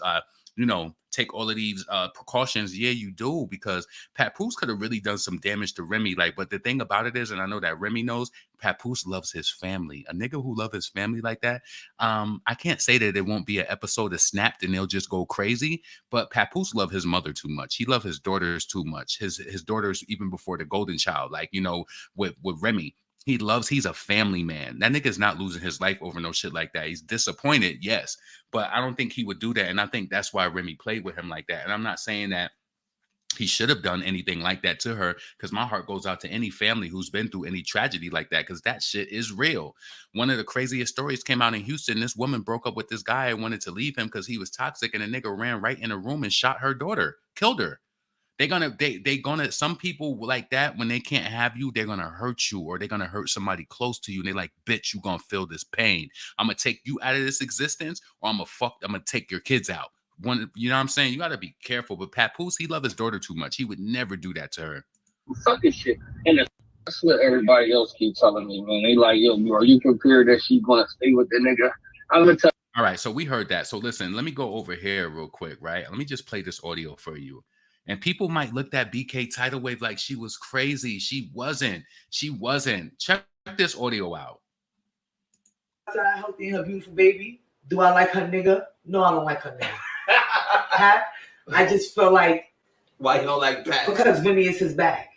take all of these precautions. Yeah, you do, because Papoose could have really done some damage to Remy. But the thing about it is, and I know that Remy knows, Papoose loves his family. A nigga who loves his family like that, I can't say that it won't be an episode of Snapped and they'll just go crazy, but Papoose loved his mother too much. He loved his daughters too much. His daughters even before the golden child, with Remy. He's a family man. That nigga's not losing his life over no shit like that. He's disappointed, yes, but I don't think he would do that. And I think that's why Remy played with him like that. And I'm not saying that he should have done anything like that to her, because my heart goes out to any family who's been through any tragedy like that, because that shit is real. One of the craziest stories came out in Houston. This woman broke up with this guy and wanted to leave him because he was toxic, and a nigga ran right in a room and shot her daughter, killed her. Some people like that, when they can't have you, they're gonna hurt you, or they're gonna hurt somebody close to you, and they're like, bitch, you gonna feel this pain. I'm gonna take you out of this existence, or I'm gonna take your kids out. You know what I'm saying? You gotta be careful. But Papoose, he loved his daughter too much. He would never do that to her. Sucking shit. And that's what everybody else keeps telling me, man. They like, yo, are you prepared that she's gonna stay with the nigga? I'm gonna tell. All right, so we heard that. So listen, let me go over here real quick, right? Let me just play this audio for you. And people might look at BK Tidal Wave like she was crazy. She wasn't. Check this audio out. I healthy and a beautiful baby. Do I like her nigga? No, I don't like her nigga. I just feel like, why you don't like that? Because Remy is his bag.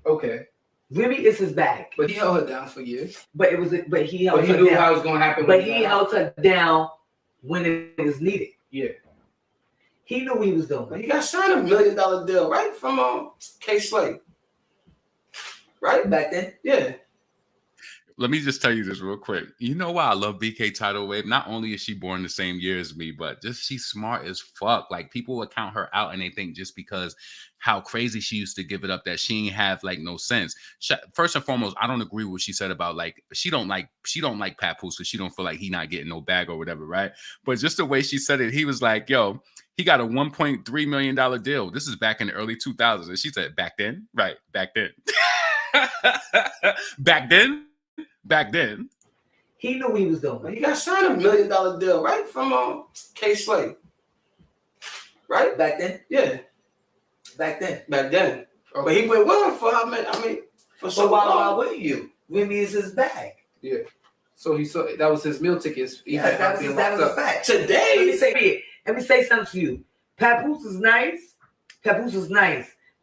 Okay. Remy is his bag. But he held her down for years. But he held her down. But he knew how it was gonna happen. But he held her down when it was needed. Yeah. He knew what he was doing. But he got signed $1 million deal, right? From K-Slay. Right? Back then? Yeah. Let me just tell you this real quick. You know why I love BK Tidal Wave? Not only is she born the same year as me, but just she's smart as fuck. Like, people would count her out and they think just because how crazy she used to give it up that she ain't have like no sense. First and foremost, I don't agree with what she said about like she don't like Papoose because she don't feel like he not getting no bag or whatever, right? But just the way she said it, he was like, yo, he got a $1.3 million deal. This is back in the early 2000s. And she said, back then? Right, back then. Back then. He knew what he was doing. He got signed $1 million deal, right? From K-Slay. Right? Back then? Yeah. Back then. Okay. But he went with her for how many? For so long. Why wouldn't you? Remy is his bag. Yeah. So that was his meal tickets. That was a fact. Today. Let me say something to you. Papoose is nice.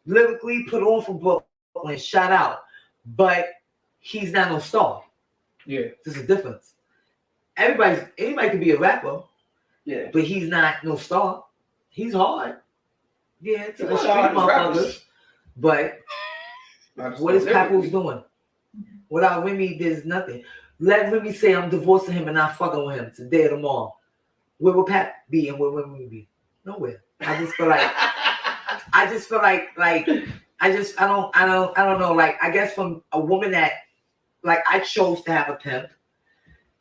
Lyrically put on for Brooklyn, shout out. But he's not no star. Yeah. There's a difference. Anybody can be a rapper. Yeah. But he's not no star. He's hard. Yeah, to the street motherfuckers. But what is Papoose doing? Without Remy, there's nothing. Let Remy say I'm divorcing him and not fucking with him today or tomorrow. Where will Pat be and where will Remy be? Nowhere. I just feel like I don't know. Like, I guess from a woman that, like, I chose to have a pimp.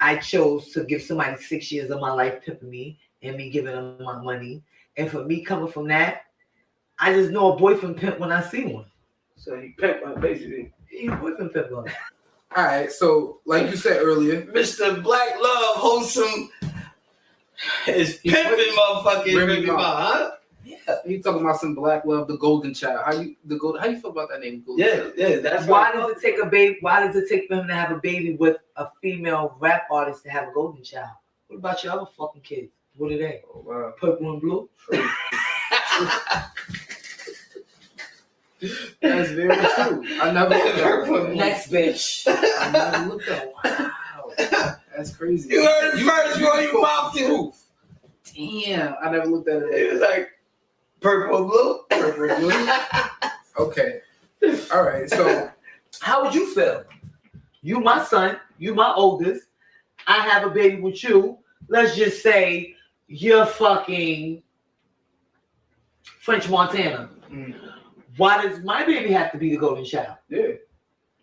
I chose to give somebody 6 years of my life pimping me and me giving them my money. And for me coming from that, I just know a boyfriend pimp when I see one. So he pimped basically. He's boyfriend pimp on. All right. So, like you said earlier, Mr. Black Love Wholesome is pimping motherfucking Remy Ma, huh? Yeah. He talking about some black love, the golden child. How you feel about that name? Golden Child? Yeah. That's why does it take a baby? Why does it take for him to have a baby with a female rap artist to have a golden child? What about your other fucking kids? What are they? Oh, wow. Purple and blue. That's very true. I never looked at that. Next bitch. I never looked at that. Wow. That's crazy. You heard it first, bro. You mouthed it. Damn. I never looked at it. It was like purple and blue. Purple and blue. Okay. All right. So, how would you feel? You my son. You my oldest. I have a baby with you. Let's just say you're fucking French Montana. Why does my baby have to be the golden child? Yeah.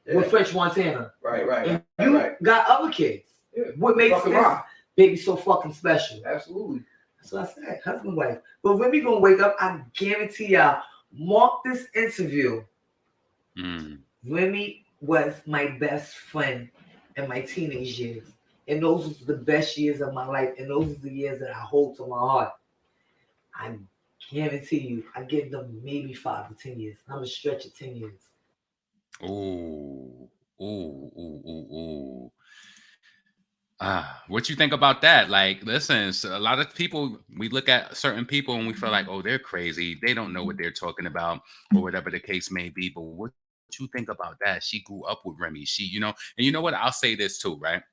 with French Montana. Right. And you got other kids. Yeah. What makes this baby so fucking special? Absolutely. That's what I said, husband, wife. But when we gonna wake up, I guarantee y'all, mark this interview. Remy was my best friend in my teenage years. And those was the best years of my life. And those are the years that I hold to my heart. I guarantee you, I give them maybe 5 to 10 years. I'm gonna stretch it 10 years. Ooh. What you think about that? Like, listen, so a lot of people, we look at certain people and we feel like, oh, they're crazy. They don't know what they're talking about, or whatever the case may be. But what you think about that? She grew up with Remy. She, and you know what? I'll say this too, right?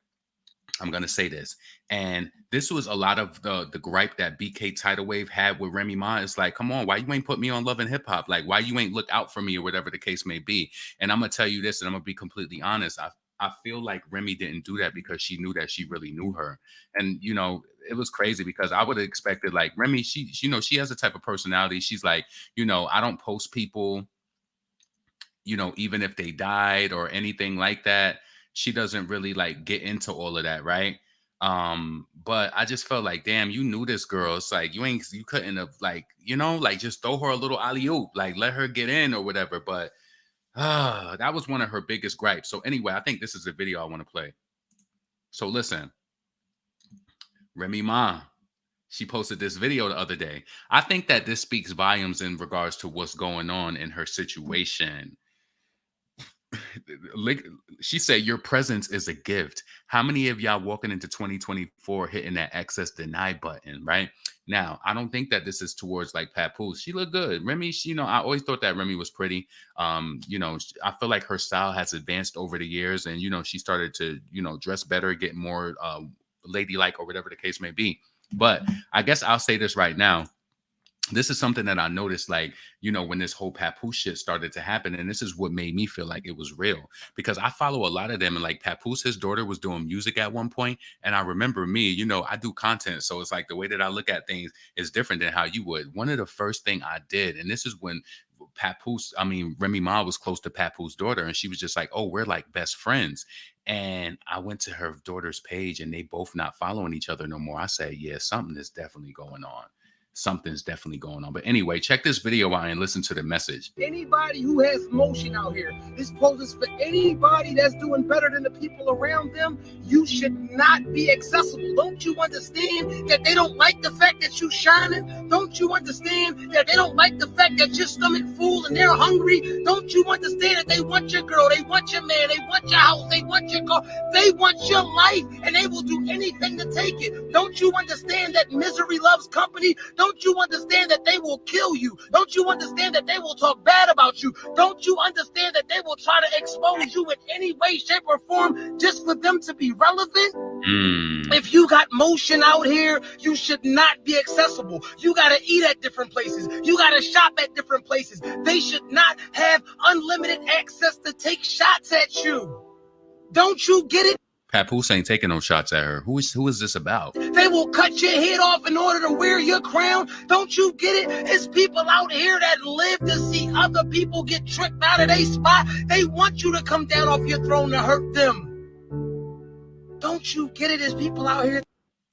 I'm gonna say this, and this was a lot of the gripe that BK Tidal Wave had with Remy Ma. It's like, come on, why you ain't put me on Love and Hip Hop? Like, why you ain't look out for me, or whatever the case may be. And I'm gonna tell you this, and I'm gonna be completely honest. I feel like Remy didn't do that because she knew that she really knew her, and it was crazy because I would have expected, like, Remy, she she has a type of personality. She's like, I don't post people, even if they died or anything like that. She doesn't really like get into all of that, right? But I just felt like, damn, you knew this girl. It's like you couldn't have, like, like, just throw her a little alley-oop, like, let her get in or whatever. But that was one of her biggest gripes. So anyway, I think this is a video I want to play. So listen, Remy Ma, she posted this video the other day. I think that this speaks volumes in regards to what's going on in her situation. She said, your presence is a gift. How many of y'all walking into 2024 hitting that access deny button, right? Now, I don't think that this is towards like Papoose. She looked good. Remy, I always thought that Remy was pretty. I feel like her style has advanced over the years, and she started to, dress better, get more ladylike, or whatever the case may be. But I guess I'll say this right now. This is something that I noticed, like, when this whole Papoose shit started to happen. And this is what made me feel like it was real, because I follow a lot of them. And like Papoose, his daughter was doing music at one point. And I remember me, I do content. So it's like the way that I look at things is different than how you would. One of the first thing I did, and this is when Remy Ma was close to Papoose' daughter. And she was just like, oh, we're like best friends. And I went to her daughter's page and they both not following each other no more. I said, yeah, something is definitely going on. Something's definitely going on. But anyway, check this video out and listen to the message. Anybody who has motion out here, this poses for anybody that's doing better than the people around them. You should not be accessible. Don't you understand that they don't like the fact that you shining? Don't you understand that they don't like the fact that your stomach full and they're hungry? Don't you understand that they want your girl, they want your man, they want your house, they want your car, they want your life, and they will do anything to take it? Don't you understand that misery loves company? Don't you understand that they will kill you? Don't you understand that they will talk bad about you? Don't you understand that they will try to expose you in any way, shape, or form just for them to be relevant? If you got motion out here, you should not be accessible. You got to eat at different places. You got to shop at different places. They should not have unlimited access to take shots at you. Don't you get it? Papoose ain't taking no shots at her. Who is this about? They will cut your head off in order to wear your crown. Don't you get it? It's people out here that live to see other people get tricked out of their spot. They want you to come down off your throne to hurt them. Don't you get it? It's people out here.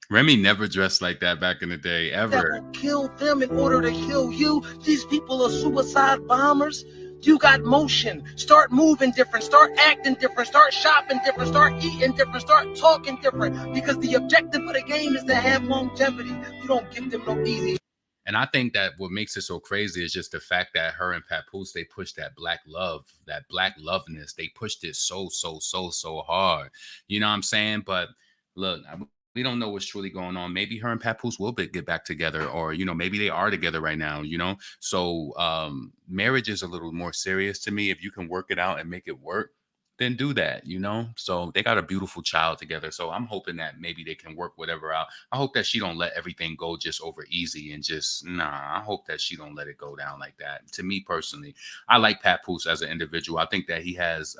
Remy never dressed like that back in the day, ever. That will kill them in order to kill you. These people are suicide bombers. You got motion. Start moving different. Start acting different. Start shopping different. Start eating different. Start talking different. Because the objective of the game is to have longevity. You don't give them no easy. And I think that what makes it so crazy is just the fact that her and Papoose, they pushed that black love, that black loveness. They pushed it so hard. You know what I'm saying? But look, we don't know what's truly going on. Maybe her and Papoose will get back together, or, maybe they are together right now, So marriage is a little more serious to me. If you can work it out and make it work, then do that, So they got a beautiful child together. So I'm hoping that maybe they can work whatever out. I hope that she don't let everything go just over easy and just, I hope that she don't let it go down like that. To me personally, I like Papoose as an individual. I think that he has,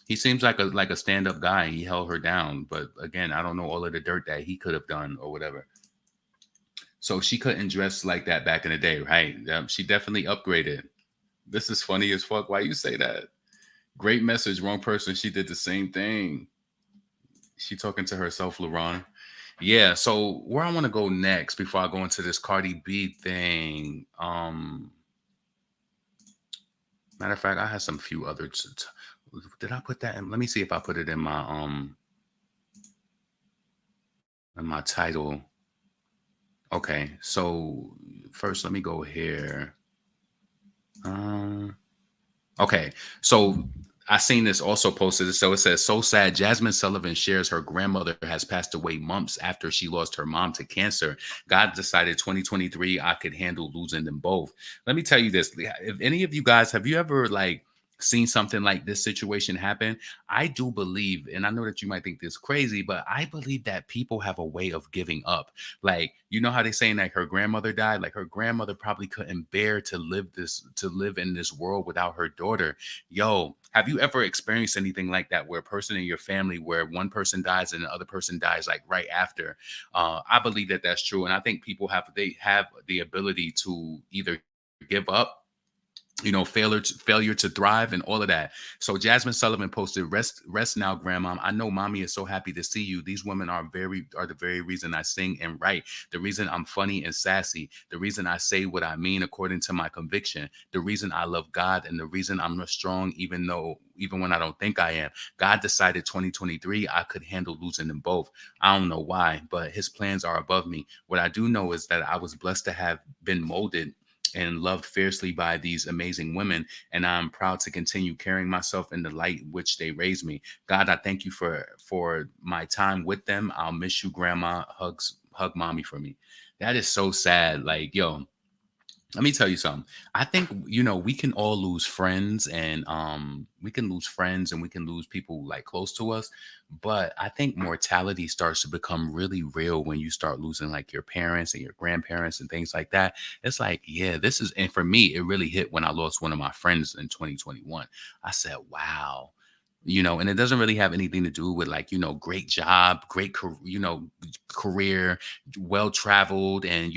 he seems like a stand-up guy. He held her down. But again, I don't know all of the dirt that he could have done or whatever. So she couldn't dress like that back in the day, right? She definitely upgraded. This is funny as fuck. Why you say that? Great message, wrong person. She did the same thing. She talking to herself, LaRon. Yeah, so where I want to go next before I go into this Cardi B thing. Matter of fact, I had some few other did I put that in? Let me see if I put it in my title. Okay, so first let me go here. Okay, so I seen this also posted. So it says, so sad. Jasmine Sullivan shares her grandmother has passed away months after she lost her mom to cancer. God decided 2023 I could handle losing them both. Let me tell you this. If any of you guys, have you ever like seen something like this situation happen? I do believe, and I know that you might think this crazy, but I believe that people have a way of giving up. Like, you know how they saying like her grandmother died? Like her grandmother probably couldn't bear to live in this world without her daughter. Yo, have you ever experienced anything like that where a person in your family, where one person dies and the other person dies like right after? I believe that that's true. And I think they have the ability to either give up, failure to thrive and all of that. So Jasmine Sullivan posted, rest now, grandma. I know mommy is so happy to see you. These women are the very reason I sing and write, the reason I'm funny and sassy, the reason I say what I mean according to my conviction, the reason I love God, and the reason I'm strong even when I don't think I am. God decided 2023 I could handle losing them both. I don't know why, but his plans are above me. What I do know is that I was blessed to have been molded and loved fiercely by these amazing women. And I'm proud to continue carrying myself in the light which they raised me. God, I thank you for my time with them. I'll miss you, grandma. Hug mommy for me. That is so sad. Like, yo, let me tell you something. I think, we can all lose friends, and we can lose friends and we can lose people like close to us. But I think mortality starts to become really real when you start losing like your parents and your grandparents and things like that. It's like, yeah, and for me, it really hit when I lost one of my friends in 2021. I said, wow. And it doesn't really have anything to do with like, great job, career, well traveled, and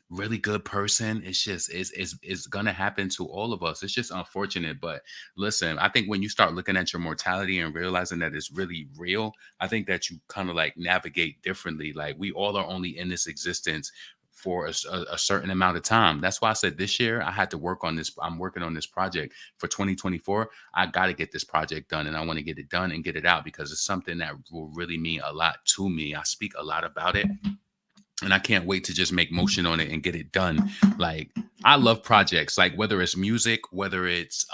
really good person. It's just it's gonna happen to all of us. It's just unfortunate. But listen, I think when you start looking at your mortality and realizing that it's really real, I think that you kind of like navigate differently. Like we all are only in this existence for a certain amount of time. That's why I said this year I had to work on this. I'm working on this project for 2024. I got to get this project done, and I want to get it done and get it out because it's something that will really mean a lot to me. I speak a lot about it, and I can't wait to just make motion on it and get it done. Like I love projects, like whether it's music, whether it's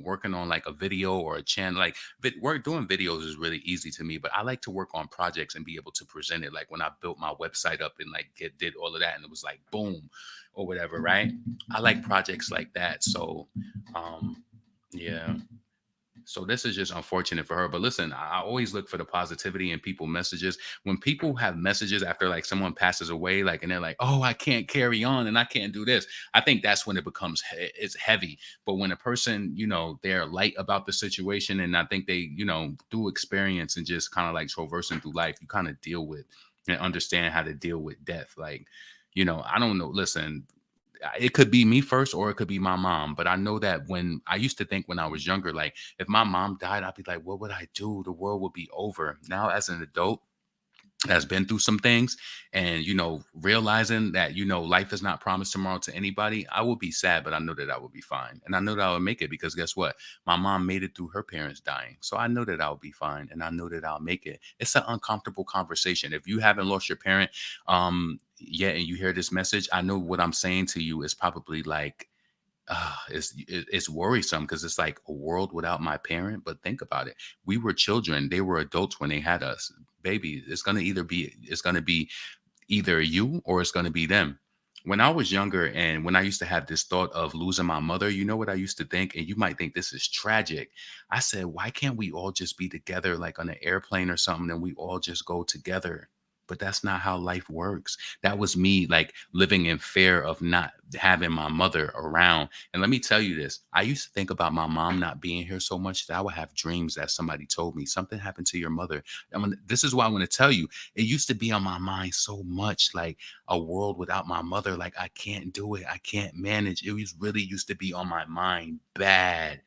working on like a video or a channel. Like work doing videos is really easy to me, but I like to work on projects and be able to present it. Like when I built my website up and like did all of that, and it was like boom or whatever, right? I like projects like that. So yeah. So this is just unfortunate for her. But listen, I always look for the positivity in people messages. When people have messages after like someone passes away, like, and they're like, oh, I can't carry on and I can't do this. I think that's when it becomes, it's heavy. But when a person, they're light about the situation, and I think they, through experience and just kind of like traversing through life, you kind of deal with and understand how to deal with death. Like, I don't know. Listen, it could be me first or it could be my mom. But I know that when I used to think when I was younger, like if my mom died, I'd be like, what would I do? The world would be over. Now, as an adult that's been through some things and, realizing that, life is not promised tomorrow to anybody, I will be sad, but I know that I will be fine. And I know that I will make it because guess what? My mom made it through her parents dying. So I know that I'll be fine and I know that I'll make it. It's an uncomfortable conversation. If you haven't lost your parent, yet and you hear this message, I know what I'm saying to you is probably like, it's worrisome because it's like a world without my parent. But think about it. We were children. They were adults when they had us. Baby, it's going to be either you or it's going to be them. When I was younger and when I used to have this thought of losing my mother, you know what I used to think? And you might think this is tragic. I said, why can't we all just be together like on an airplane or something and we all just go together? but that's not how life works. That was me like living in fear of not having my mother around. And let me tell you this, I used to think about my mom not being here so much that I would have dreams that somebody told me something happened to your mother. This is why I want to tell you, it used to be on my mind so much, like a world without my mother. Like I can't do it. I can't manage. It was really used to be on my mind bad,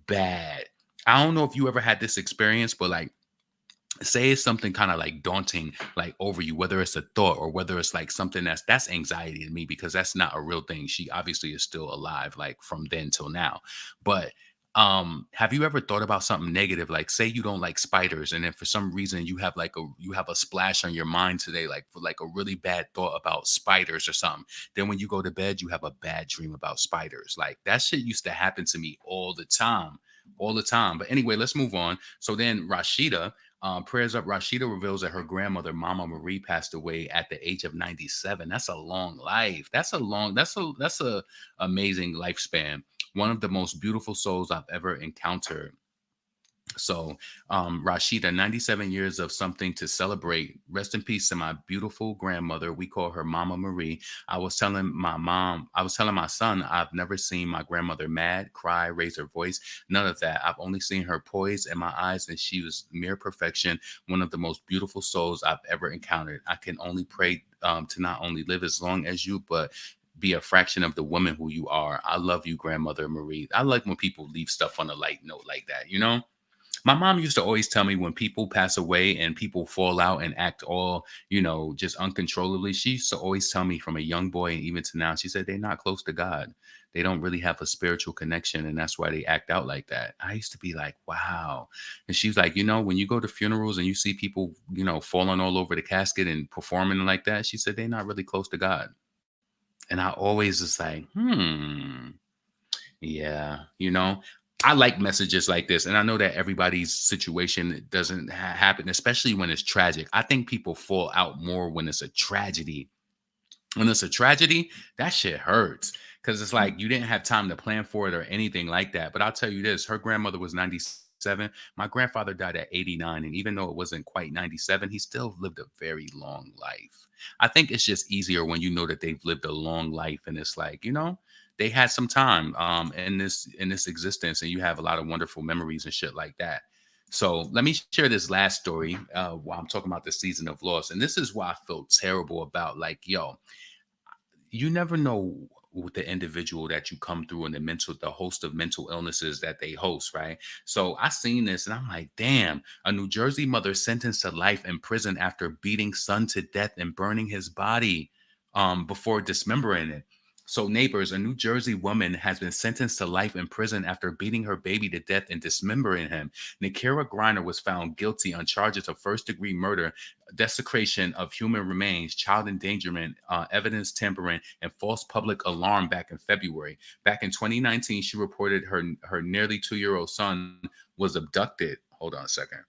bad. I don't know if you ever had this experience, but like say it's something kind of like daunting like over you, whether it's a thought or whether it's like something that's anxiety to me, because that's not a real thing. She obviously is still alive like from then till now. But have you ever thought about something negative, like say you don't like spiders, and then for some reason you have a splash on your mind today, like for like a really bad thought about spiders or something, then when you go to bed you have a bad dream about spiders. Like that shit used to happen to me all the time, all the time. But anyway, let's move on. So then Rashida, prayers up. Rashida reveals that her grandmother, Mama Marie, passed away at the age of 97. That's a long life. That's a amazing lifespan. One of the most beautiful souls I've ever encountered. So, Rashida, 97 years of something to celebrate. Rest in peace to my beautiful grandmother. We call her Mama Marie. I was telling my son, I've never seen my grandmother mad, cry, raise her voice. None of that. I've only seen her poised in my eyes, and she was mere perfection. One of the most beautiful souls I've ever encountered. I can only pray to not only live as long as you, but be a fraction of the woman who you are. I love you, Grandmother Marie. I like when people leave stuff on a light note like that, you know? My mom used to always tell me when people pass away and people fall out and act all, just uncontrollably. She used to always tell me from a young boy and even to now, she said they're not close to God. They don't really have a spiritual connection, and that's why they act out like that. I used to be like, wow. And she's like, when you go to funerals and you see people, falling all over the casket and performing like that, she said they're not really close to God. And I always was like, yeah, I like messages like this. And I know that everybody's situation doesn't happen, especially when it's tragic. I think people fall out more when it's a tragedy. When it's a tragedy, that shit hurts because it's like you didn't have time to plan for it or anything like that. But I'll tell you this, her grandmother was 97. My grandfather died at 89. And even though it wasn't quite 97, he still lived a very long life. I think it's just easier when you know that they've lived a long life and it's like, they had some time in this existence, and you have a lot of wonderful memories and shit like that. So let me share this last story while I'm talking about the season of loss. And this is why I feel terrible about, like, yo, you never know with the individual that you come through and the host of mental illnesses that they host, right? So I seen this and I'm like, damn, a New Jersey mother sentenced to life in prison after beating son to death and burning his body before dismembering it. So neighbors, a New Jersey woman has been sentenced to life in prison after beating her baby to death and dismembering him. Nikira Griner was found guilty on charges of first-degree murder, desecration of human remains, child endangerment, evidence tampering, and false public alarm back in February. Back in 2019, she reported her nearly 2-year-old son was abducted. Hold on a second.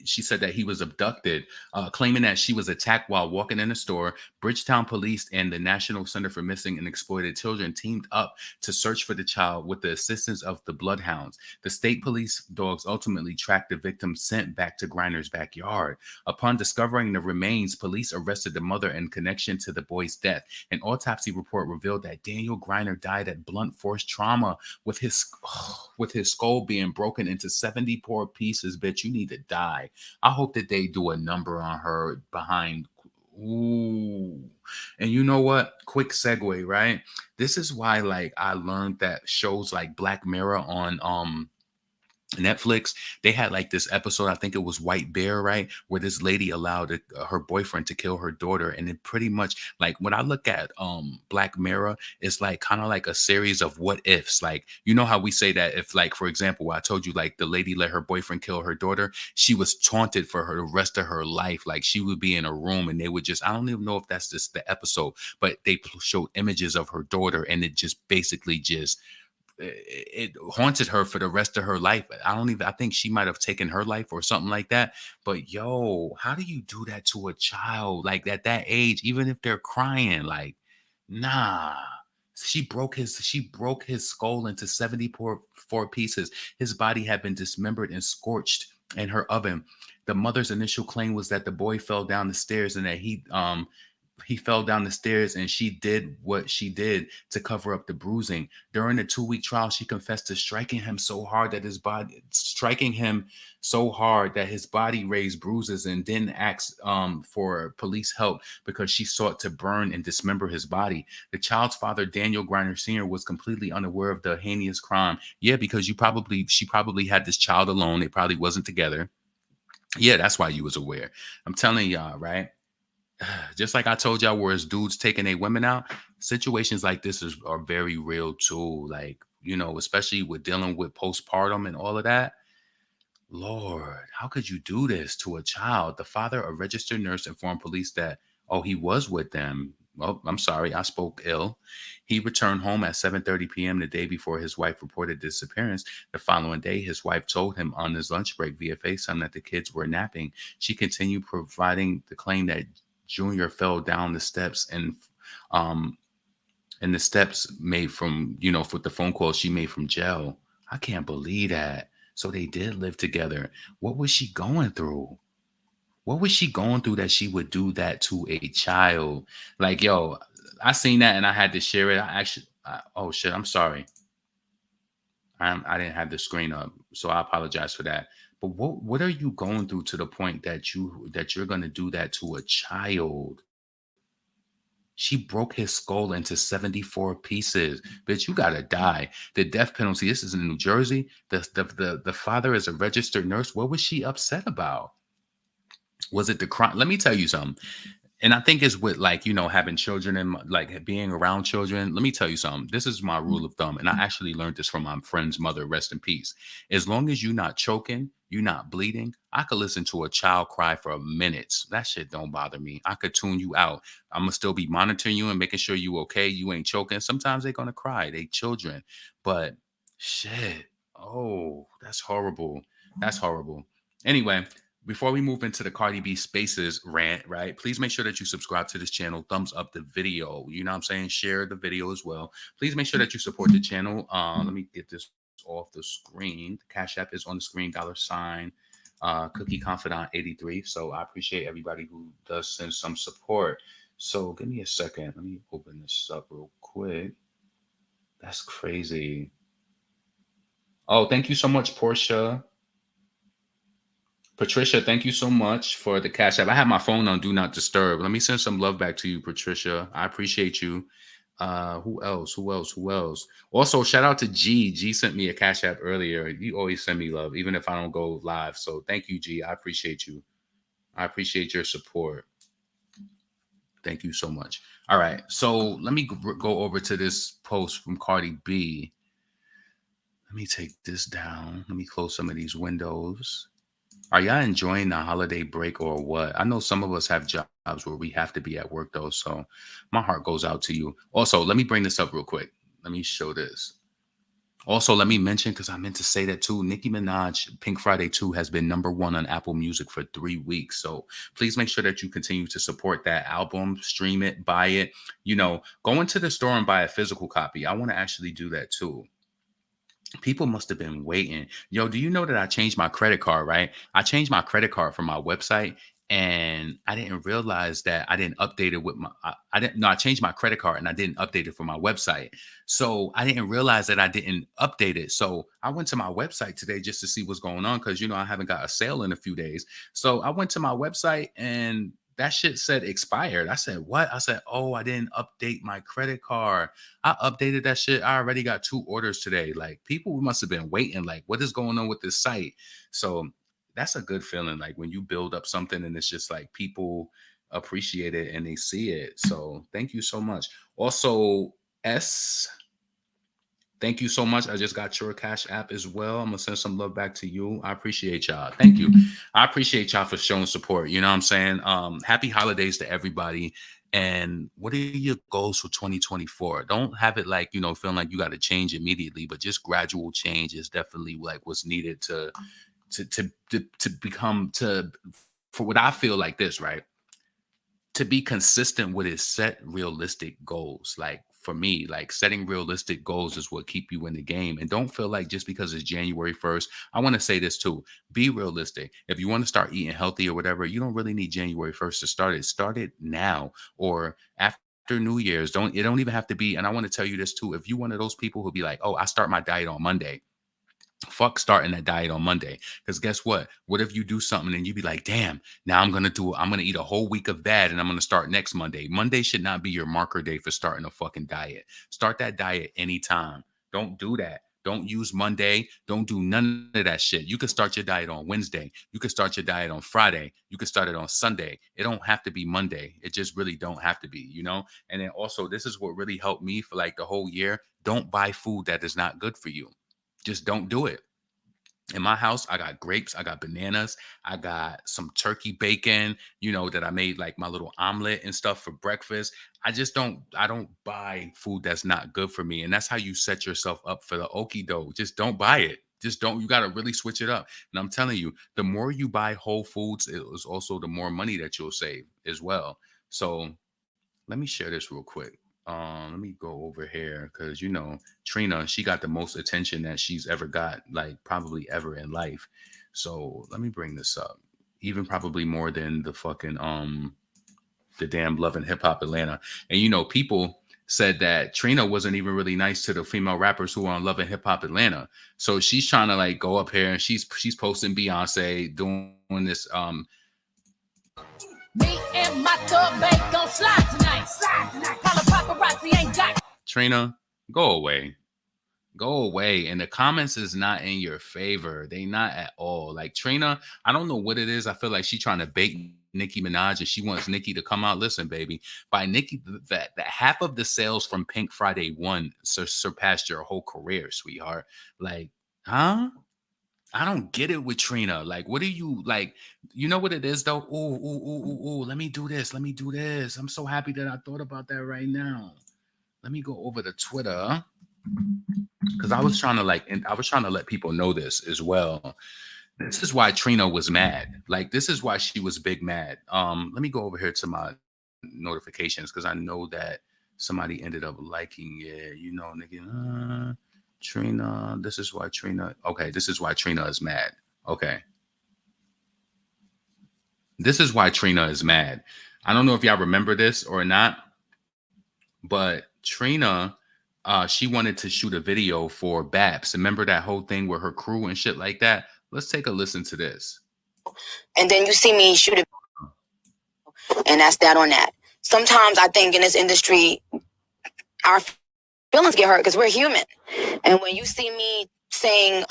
She said that he was abducted, claiming that she was attacked while walking in a store. Bridgetown Police and the National Center for Missing and Exploited Children teamed up to search for the child with the assistance of the bloodhounds. The state police dogs ultimately tracked the victim's scent back to Griner's backyard. Upon discovering the remains, police arrested the mother in connection to the boy's death. An autopsy report revealed that Daniel Griner died at blunt force trauma with his skull being broken into 74 pieces. Bitch, you need to die. I hope that they do a number on her behind. Ooh. And you know what? Quick segue, right? This is why, like, I learned that shows like Black Mirror on Netflix, they had like this episode, I think it was White Bear, right? Where this lady allowed her boyfriend to kill her daughter. And it pretty much, like, when I look at Black Mirror, it's like kind of like a series of what ifs. Like, you know how we say that if, like, for example, I told you, like, the lady let her boyfriend kill her daughter, she was taunted for the rest of her life. Like, she would be in a room and they would just, I don't even know if that's just the episode, but they showed images of her daughter and it just basically just, it haunted her for the rest of her life. I think she might have taken her life or something like that. But yo, how do you do that to a child like at that age, even if they're crying? Like, nah. She broke his skull into 74 pieces. His body had been dismembered and scorched in her oven. The mother's initial claim was that the boy fell down the stairs and that he fell down the stairs and she did what she did to cover up the bruising. During the 2-week trial, she confessed to striking him so hard that his body raised bruises and didn't ask for police help because she sought to burn and dismember his body. The child's father, Daniel Griner Sr., was completely unaware of the heinous crime. Yeah, because she probably had this child alone. They probably wasn't together. Yeah, that's why you was aware. I'm telling y'all, right? Just like I told y'all, whereas dudes taking a women out, situations like this are very real too. Like, especially with dealing with postpartum and all of that. Lord, how could you do this to a child? The father, a registered nurse, informed police that, he was with them. Oh, I'm sorry, I spoke ill. He returned home at 7:30 p.m. the day before his wife reported disappearance. The following day, his wife told him on his lunch break via FaceTime that the kids were napping. She continued providing the claim that Junior fell down the steps and the steps made from, for the phone call she made from jail. I can't believe that. So they did live together. What was she going through? What was she going through that she would do that to a child? Like, yo, I seen that and I had to share it. Oh shit, I'm sorry. I didn't have the screen up, so I apologize for that. But what are you going through to the point that you're gonna do that to a child? She broke his skull into 74 pieces. Bitch, you gotta die. The death penalty. This is in New Jersey. The father is a registered nurse. What was she upset about? Was it the crime? Let me tell you something. And I think it's with having children and like being around children. Let me tell you something. This is my rule of thumb. And I actually learned this from my friend's mother, rest in peace. As long as you're not choking, you're not bleeding, I could listen to a child cry for minutes. That shit don't bother me. I could tune you out. I'm going to still be monitoring you and making sure you okay. You ain't choking. Sometimes they're going to cry. They children. But shit. Oh, that's horrible. That's horrible. Anyway, before we move into the Cardi B Spaces rant, right? Please make sure that you subscribe to this channel, thumbs up the video. You know what I'm saying? Share the video as well. Please make sure that you support the channel. Let me get this off the screen. The Cash App is on the screen, $, Cookie Confidant 83. So I appreciate everybody who does send some support. So give me a second. Let me open this up real quick. That's crazy. Oh, thank you so much, Portia. Patricia, thank you so much for the Cash App. I have my phone on Do Not Disturb. Let me send some love back to you, Patricia. I appreciate you. Who else? Also, shout out to G. G sent me a Cash App earlier. You always send me love, even if I don't go live. So thank you, G. I appreciate you. I appreciate your support. Thank you so much. All right. So let me go over to this post from Cardi B. Let me take this down. Let me close some of these windows. Are y'all enjoying the holiday break or what? I know some of us have jobs where we have to be at work though, so my heart goes out to you. Also, let me bring this up real quick. Let me show this. Also, let me mention, because I meant to say that too, Nicki Minaj, Pink Friday 2 has been #1 on Apple Music for 3 weeks. So please make sure that you continue to support that album, stream it, buy it. Go into the store and buy a physical copy. I want to actually do that too. People must have been waiting. Yo, do you know that I changed my credit card, right? I changed my credit card from my website and I didn't realize that I didn't update it with I changed my credit card and I didn't update it for my website. So I didn't realize that I didn't update it. So I went to my website today just to see what's going on because, I haven't got a sale in a few days. So I went to my website and that shit said expired. I said, what? I said, oh, I didn't update my credit card. I updated that shit. I already got 2 orders today. Like, people must have been waiting. Like, what is going on with this site? So that's a good feeling. Like, when you build up something and it's just like people appreciate it and they see it. So thank you so much. Also, thank you so much. I just got your Cash App as well. I'm going to send some love back to you. I appreciate y'all. Thank you. I appreciate y'all for showing support. You know what I'm saying? Happy holidays to everybody. And what are your goals for 2024? Don't have it like, feeling like you got to change immediately, but just gradual change is definitely like what's needed to become, for what I feel like this, right? To be consistent with his set realistic goals. Like, for me, like setting realistic goals is what keep you in the game. And don't feel like just because it's January 1st, I want to say this too, be realistic. If you want to start eating healthy or whatever, you don't really need January 1st to start it. Start it now or after New Year's. It don't even have to be. And I want to tell you this too. If you one of those people who be like, oh, I start my diet on Monday. Fuck starting that diet on Monday. Because guess what? What if you do something and you be like, damn, now I'm going to eat a whole week of that and I'm going to start next Monday. Monday should not be your marker day for starting a fucking diet. Start that diet anytime. Don't do that. Don't use Monday. Don't do none of that shit. You can start your diet on Wednesday. You can start your diet on Friday. You can start it on Sunday. It don't have to be Monday. It just really don't have to be, you know? And then also, this is what really helped me for like the whole year. Don't buy food that is not good for you. Just don't do it. In my house, I got grapes, I got bananas, I got some turkey bacon, you know, that I made like my little omelet and stuff for breakfast. I don't buy food that's not good for me. And that's how you set yourself up for the okie doke. Just don't buy it. Just don't, you got to really switch it up. And I'm telling you, the more you buy whole foods, it is also the more money that you'll save as well. So let me share this real quick. Let me go over here because you know Trina, she got the most attention that she's ever got, like probably ever in life. So let me bring this up, even probably more than the fucking the damn Love and Hip Hop Atlanta. And you know, people said that Trina wasn't even really nice to the female rappers who are on Love and Hip Hop Atlanta. So she's trying to like go up here and she's posting Beyonce doing this Me and my thug babe gon' slide tonight. Slide tonight. Call a paparazzi ain't got. Trina, go away. Go away. And the comments is not in your favor. They not at all. Like Trina, I don't know what it is. I feel like she trying to bait Nicki Minaj and she wants Nicki to come out. Listen, baby, by Nicki, that half of the sales from Pink Friday 1 surpassed your whole career, sweetheart. Like, huh? I don't get it with Trina. Like, what are you like? You know what it is though? Ooh. Let me do this. Let me do this. I'm so happy that I thought about that right now. Let me go over to Twitter because I was trying to let people know this as well. This is why Trina was mad. Like, this is why she was big mad. Let me go over here to my notifications because I know that somebody ended up liking it. You know, nigga. Trina, this is why Trina. Okay, this is why Trina is mad. Okay. This is why Trina is mad. I don't know if y'all remember this or not, but Trina, she wanted to shoot a video for Babs. Remember that whole thing with her crew and shit like that? Let's take a listen to this. And then you see me shoot it. And that's that on that. Sometimes I think in this industry, our feelings get hurt because we're human. And when you see me saying,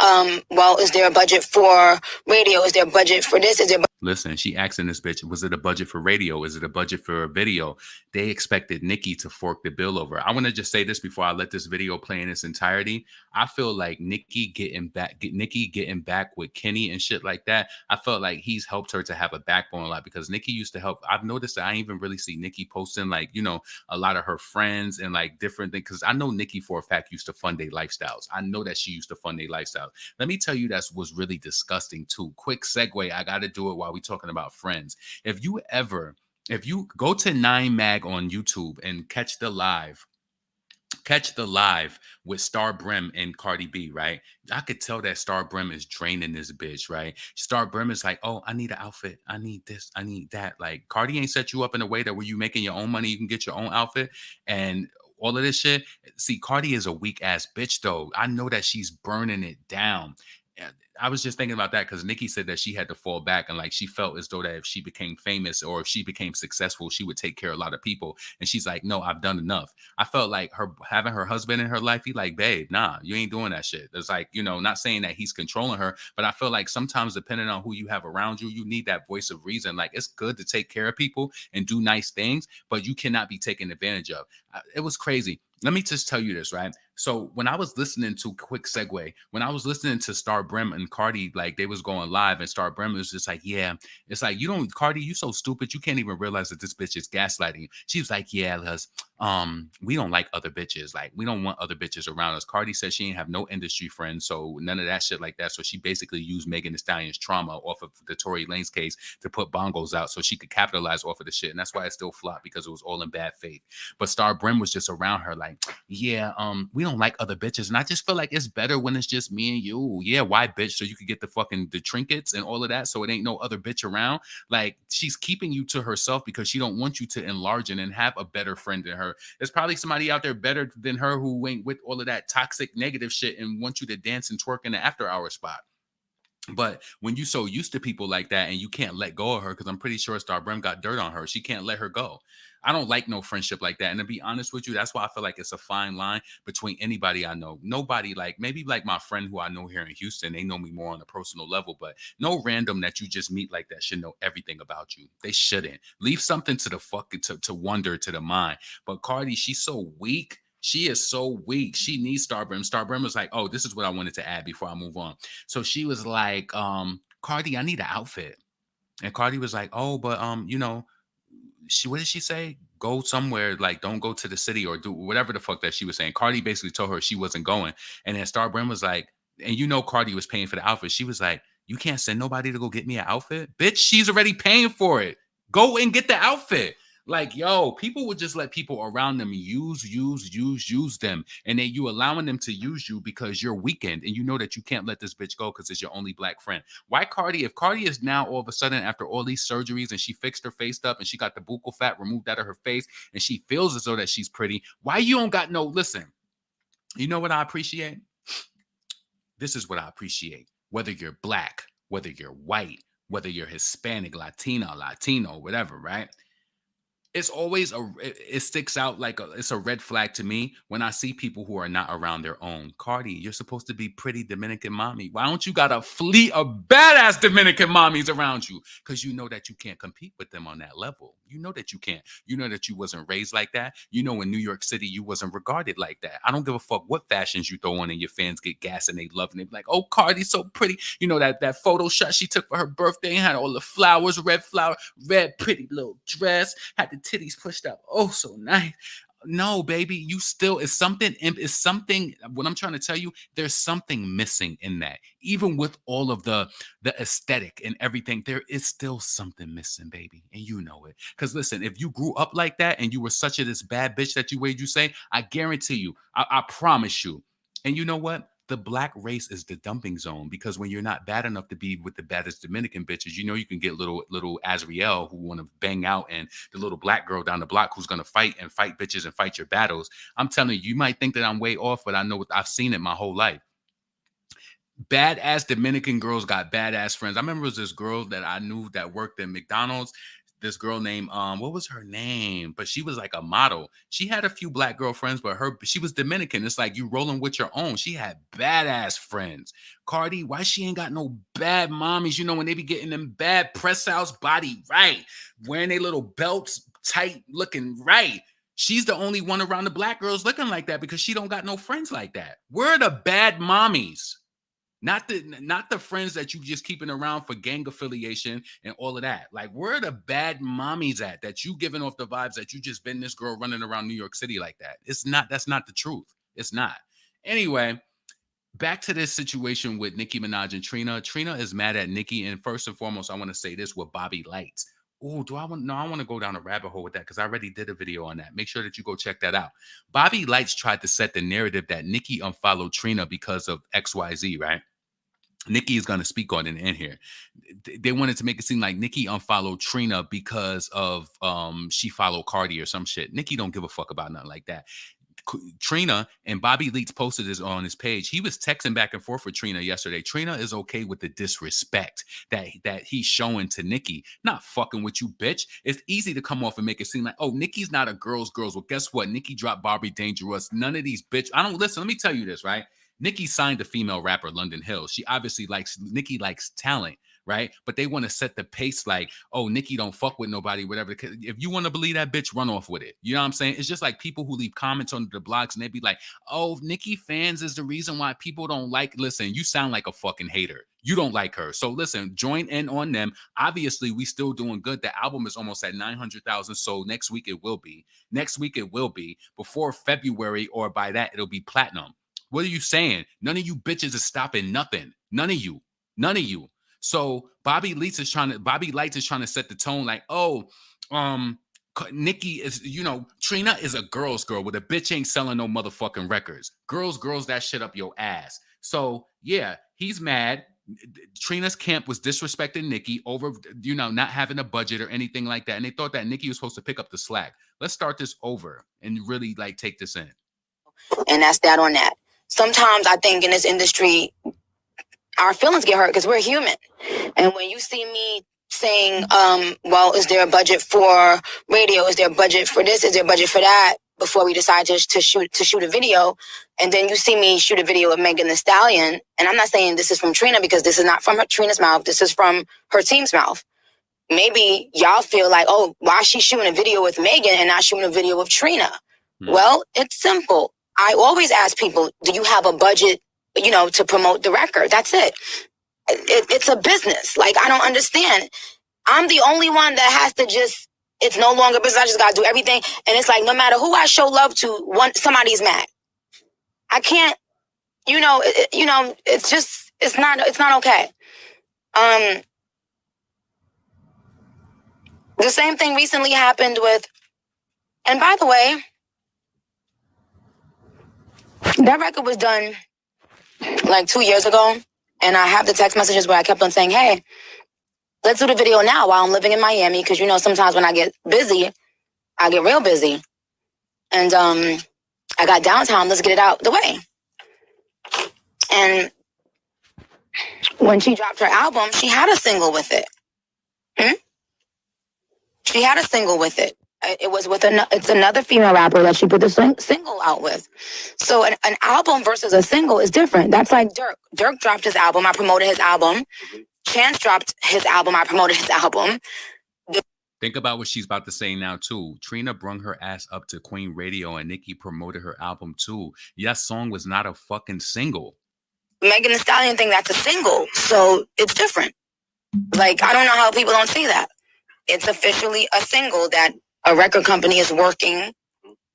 well, is there a budget for radio? Is there a budget for this? Is there Listen, she asking this bitch, was it a budget for radio? Is it a budget for a video? They expected Nicki to fork the bill over. I want to just say this before I let this video play in its entirety. I feel like Nicki getting back with Kenny and shit like that. I felt like he's helped her to have a backbone a lot because Nicki used to help. I've noticed that I even really see Nicki posting like, you know, a lot of her friends and like different things. Because I know Nicki for a fact used to fund their lifestyles. I know that she used to fund their lifestyles. Let me tell you, that was really disgusting too. Quick segue. I got to do it while we talking about friends. If you go to 9mag on YouTube and catch the live with Star Brim and Cardi B, right? I could tell that Star Brim is draining this bitch, right? Star Brim is like, oh, I need an outfit. I need this. I need that. Like, Cardi ain't set you up in a way that where you making your own money, you can get your own outfit and all of this shit. See, Cardi is a weak ass bitch though. I know that she's burning it down. I was just thinking about that because Nicki said that she had to fall back and like she felt as though that if she became famous or if she became successful, she would take care of a lot of people. And she's like, no, I've done enough. I felt like her having her husband in her life, he like, babe, nah, you ain't doing that shit. It's like, you know, not saying that he's controlling her, but I feel like sometimes depending on who you have around you, you need that voice of reason. Like, it's good to take care of people and do nice things, but you cannot be taken advantage of. It was crazy. Let me just tell you this, right? So when I was listening to quick segue, when I was listening to Star Brim and Cardi, like they was going live and Star Brim was just like, yeah, it's like, you don't, Cardi, you so stupid. You can't even realize that this bitch is gaslighting you. She was like, yeah, we don't like other bitches. Like, we don't want other bitches around us. Cardi said she ain't have no industry friends, so none of that shit like that. So she basically used Megan Thee Stallion's trauma off of the Tory Lanez case to put bongos out so she could capitalize off of the shit. And that's why it still flopped, because it was all in bad faith. But Star Brim was just around her like, yeah, we don't like other bitches. And I just feel like it's better when it's just me and you. Yeah, why, bitch? So you could get the trinkets and all of that, so it ain't no other bitch around. Like, she's keeping you to herself because she don't want you to enlarge and have a better friend than her. There's probably somebody out there better than her who ain't with all of that toxic negative shit and want you to dance and twerk in the after hour spot. But when you so used to people like that and you can't let go of her, because I'm pretty sure Star Brim got dirt on her, she can't let her go. I don't like no friendship like that. And to be honest with you, that's why I feel like it's a fine line between anybody I know. Nobody, like, maybe like my friend who I know here in Houston, they know me more on a personal level, but no random that you just meet like that should know everything about you. They shouldn't. Leave something to the fucking to wonder to the mind. But Cardi, she's so weak. She is so weak. She needs Star Brim. Star Brim was like, oh, this is what I wanted to add before I move on. So she was like, Cardi, I need an outfit. And Cardi was like, oh, but you know, what did she say? Go somewhere, like, don't go to the city or do whatever the fuck that she was saying. Cardi basically told her she wasn't going. And then Star Brim was like, and you know Cardi was paying for the outfit. She was like, you can't send nobody to go get me an outfit? Bitch, she's already paying for it. Go and get the outfit. Like, yo, people would just let people around them use them. And then you allowing them to use you because you're weakened and you know that you can't let this bitch go because it's your only black friend. Why Cardi? If Cardi is now all of a sudden, after all these surgeries and she fixed her face up and she got the buccal fat removed out of her face and she feels as though that she's pretty, why you don't got no, listen, you know what I appreciate? This is what I appreciate. Whether you're black, whether you're white, whether you're Hispanic, Latino, whatever, right? It's always it sticks out like it's a red flag to me when I see people who are not around their own. Cardi, you're supposed to be pretty Dominican mommy. Why don't you got a fleet of badass Dominican mommies around you? Because you know that you can't compete with them on that level. You know that you can't. You know that you wasn't raised like that. You know in New York City you wasn't regarded like that. I don't give a fuck what fashions you throw on and your fans get gas and they love and they be like, oh, Cardi's so pretty. You know that photo shot she took for her birthday and had all the flowers, red pretty little dress, had the titties pushed up. Oh, so nice. No, baby, you still is something. What I'm trying to tell you, there's something missing in that. Even with all of the aesthetic and everything, there is still something missing, baby, and you know it. Because listen, if you grew up like that and you were such this bad bitch that you say, I guarantee you, I promise you. And you know what? The black race is the dumping zone, because when you're not bad enough to be with the baddest Dominican bitches, you know you can get little Azriel who want to bang out, and the little black girl down the block who's going to fight bitches and fight your battles. I'm telling you, you might think that I'm way off, but I know I've seen it my whole life. Badass Dominican girls got badass friends. I remember there was this girl that I knew that worked at McDonald's. This girl named what was her name? But she was like a model. She had a few black girlfriends, but she was Dominican. It's like you rolling with your own. She had badass friends. Cardi, why she ain't got no bad mommies? You know, when they be getting them bad press outs, body right, wearing their little belts tight, looking right. She's the only one around the black girls looking like that because she don't got no friends like that. Where are the bad mommies? Not the friends that you just keeping around for gang affiliation and all of that. Like, where are the bad mommies at that you giving off the vibes that you just been this girl running around New York City like that? That's not the truth. It's not. Anyway, back to this situation with Nicki Minaj and Trina. Trina is mad at Nicki. And first and foremost, I want to say this with Bobby Lights. Oh, I want to go down a rabbit hole with that because I already did a video on that. Make sure that you go check that out. Bobby Lights tried to set the narrative that Nicki unfollowed Trina because of XYZ, right? Nicki is going to speak on it in here. They wanted to make it seem like Nicki unfollowed Trina because of she followed Cardi or some shit. Nicki don't give a fuck about nothing like that. Trina and Bobby Leaks posted this on his page. He was texting back and forth with Trina yesterday. Trina is okay with the disrespect that he's showing to Nicki. Not fucking with you, bitch. It's easy to come off and make it seem like, oh, Nicki's not a girl's. Well, guess what? Nicki dropped Barbie Dangerous. None of these bitch. Listen, let me tell you this, right? Nicki signed the female rapper London Hill. She obviously Nicki likes talent, right? But they want to set the pace like, oh, Nicki don't fuck with nobody, whatever. If you want to believe that, bitch, run off with it. You know what I'm saying? It's just like people who leave comments on the blogs and they be like, oh, Nicki fans is the reason why people don't like. Listen, you sound like a fucking hater. You don't like her. So listen, join in on them. Obviously, we still doing good. The album is almost at 900,000 sold. Next week it will be. Next week it will be. Before February or by that, it'll be platinum. What are you saying? None of you bitches is stopping nothing. None of you. None of you. So Bobby Lights is trying to set the tone like, oh, Nicki is, Trina is a girl's girl, but a bitch ain't selling no motherfucking records. Girls, that shit up your ass. So yeah, he's mad. Trina's camp was disrespecting Nicki over, not having a budget or anything like that. And they thought that Nicki was supposed to pick up the slack. Let's start this over and really like take this in. And that's that on that. Sometimes I think in this industry, our feelings get hurt because we're human. And when you see me saying, well, is there a budget for radio? Is there a budget for this? Is there a budget for that? Before we decide to shoot a video, and then you see me shoot a video of Megan Thee Stallion, and I'm not saying this is from Trina because this is not from Trina's mouth. This is from her team's mouth. Maybe y'all feel like, oh, why is she shooting a video with Megan and not shooting a video with Trina? Well, it's simple. I always ask people, do you have a budget, to promote the record? That's it. It's a business. Like, I don't understand. I'm the only one that has to just. It's no longer business. I just got to do everything. And it's like, no matter who I show love to, somebody's mad. I can't, it's just, it's not okay. The same thing recently happened with, and by the way, that record was done like 2 years ago. And I have the text messages where I kept on saying, hey, let's do the video now while I'm living in Miami. Because, sometimes when I get busy, I get real busy. And I got downtime. Let's get it out the way. And when she dropped her album, she had a single with it. She had a single with it. It was with it's another female rapper that she put the single out with. So an album versus a single is different. That's like Dirk. Dirk dropped his album. I promoted his album. Chance dropped his album. I promoted his album. Think about what she's about to say now, too. Trina brung her ass up to Queen Radio and Nicki promoted her album, too. Yes, song was not a fucking single. Megan Thee Stallion think that's a single, so it's different. Like, I don't know how people don't see that. It's officially a single that a record company is working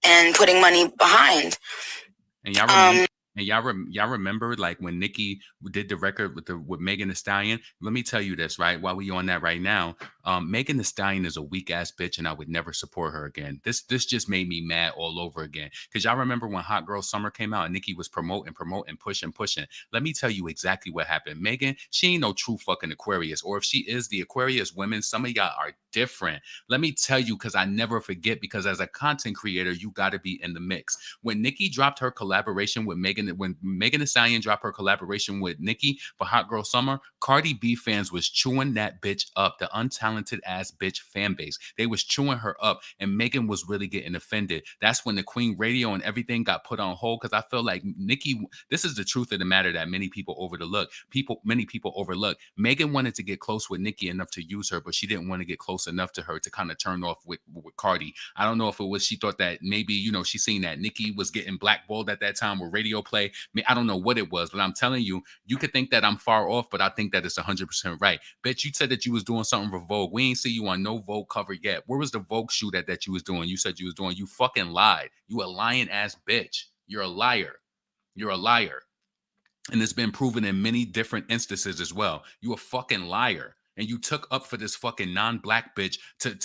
and putting money behind. And y'all remember like when Nicki did the record with Megan Thee Stallion? Let me tell you this, right? While we on that right now, Megan Thee Stallion is a weak ass bitch, and I would never support her again. This just made me mad all over again. Because y'all remember when Hot Girl Summer came out and Nicki was promoting, pushing. Let me tell you exactly what happened. Megan, she ain't no true fucking Aquarius, or if she is the Aquarius women, some of y'all are different. Let me tell you, because I never forget. Because as a content creator, you got to be in the mix. When Nicki dropped her collaboration with when Megan Thee Stallion dropped her collaboration with Nicki for Hot Girl Summer, Cardi B fans was chewing that bitch up, the untalented ass bitch fan base. They was chewing her up, and Megan was really getting offended. That's when the Queen Radio and everything got put on hold, because I feel like Nicki, this is the truth of the matter that many people overlook. Megan wanted to get close with Nicki enough to use her, but she didn't want to get close enough to her to kind of turn off with Cardi. I don't know if it was she thought that maybe, she seen that Nicki was getting blackballed at that time with radio play. I mean, I don't know what it was, but I'm telling you, you could think that I'm far off, but I think that it's 100% right. Bitch, you said that you was doing something for Vogue. We ain't see you on no Vogue cover yet. Where was the Vogue shoot that you was doing? You said you was doing. You fucking lied. You a lying ass bitch. You're a liar. You're a liar. And it's been proven in many different instances as well. You a fucking liar. And you took up for this fucking non-black bitch to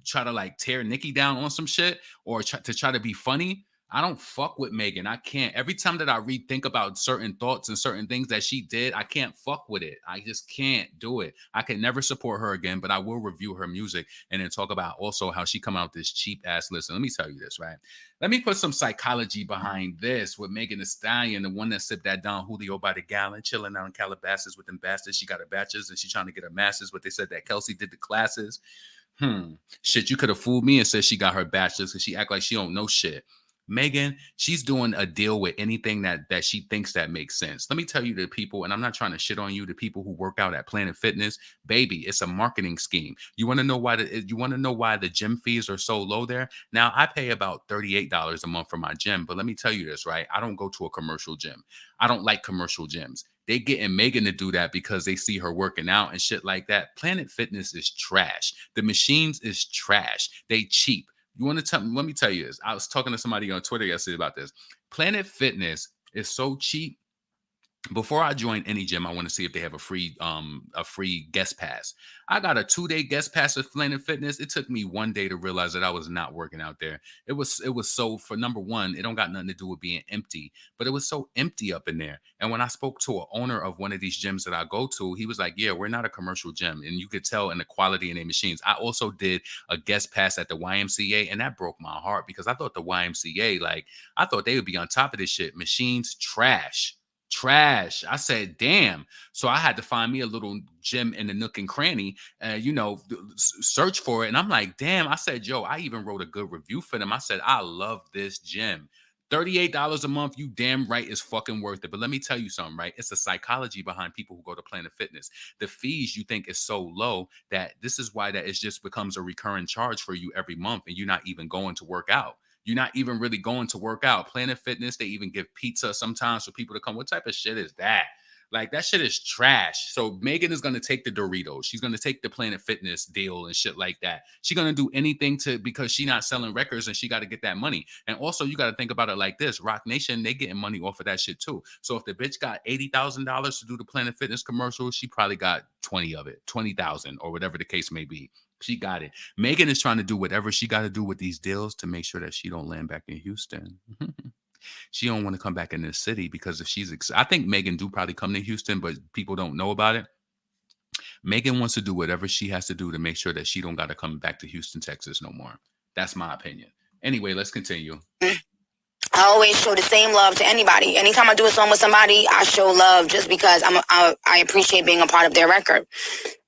try to like tear Nicki down on some shit or to try to be funny. I don't fuck with Megan. I can't. Every time that I think about certain thoughts and certain things that she did, I can't fuck with it. I just can't do it. I can never support her again, but I will review her music and then talk about also how she come out this cheap ass list. And let me tell you this, right? Let me put some psychology behind this with Megan Thee Stallion, the one that sipped that Don Julio by the gallon, chilling out in Calabasas with them bastards. She got a bachelor's and she's trying to get a master's, but they said that Kelsey did the classes. Shit, you could have fooled me and said she got her bachelor's because she act like she don't know shit. Megan, she's doing a deal with anything that she thinks that makes sense. Let me tell you, the people, and I'm not trying to shit on you, the people who work out at Planet Fitness, baby, it's a marketing scheme. You want to know why the gym fees are so low there? Now, I pay about $38 a month for my gym, but let me tell you this, right? I don't go to a commercial gym. I don't like commercial gyms. They getting Megan to do that because they see her working out and shit like that. Planet Fitness is trash. The machines is trash. They cheap. You want to tell me? Let me tell you this. I was talking to somebody on Twitter yesterday about this. Planet Fitness is so cheap. Before I join any gym, I want to see if they have a free guest pass. I got a 2-day guest pass at Planet Fitness. It took me 1 day to realize that I was not working out there. It was so, for number one, it don't got nothing to do with being empty, but it was so empty up in there. And when I spoke to an owner of one of these gyms that I go to, he was like, yeah, we're not a commercial gym. And you could tell in the quality in their machines. I also did a guest pass at the YMCA, and that broke my heart because I thought the YMCA, like, I thought they would be on top of this shit. Machines, trash. I said, damn. So I had to find me a little gym in the nook and cranny, search for it. And I'm like, damn. I said, yo, I even wrote a good review for them. I said, I love this gym. $38 a month, you damn right is fucking worth it. But let me tell you something, right? It's the psychology behind people who go to Planet Fitness. The fees you think is so low that this is why that it just becomes a recurring charge for you every month, and you're not even going to work out. You're not even really going to work out. Planet Fitness, they even give pizza sometimes for people to come. What type of shit is that? Like, that shit is trash. So Megan is going to take the Doritos. She's going to take the Planet Fitness deal and shit like that. She's going to do anything because she's not selling records and she got to get that money. And also, you got to think about it like this. Rock Nation, they getting money off of that shit too. So if the bitch got $80,000 to do the Planet Fitness commercial, she probably got 20 of it, 20,000 or whatever the case may be. She got it. Megan is trying to do whatever she got to do with these deals to make sure that she don't land back in Houston. She don't want to come back in this city because if I think Megan do probably come to Houston, but people don't know about it. Megan wants to do whatever she has to do to make sure that she don't got to come back to Houston, Texas no more. That's my opinion. Anyway, let's continue. I always show the same love to anybody. Anytime I do a song with somebody, I show love just because I appreciate being a part of their record.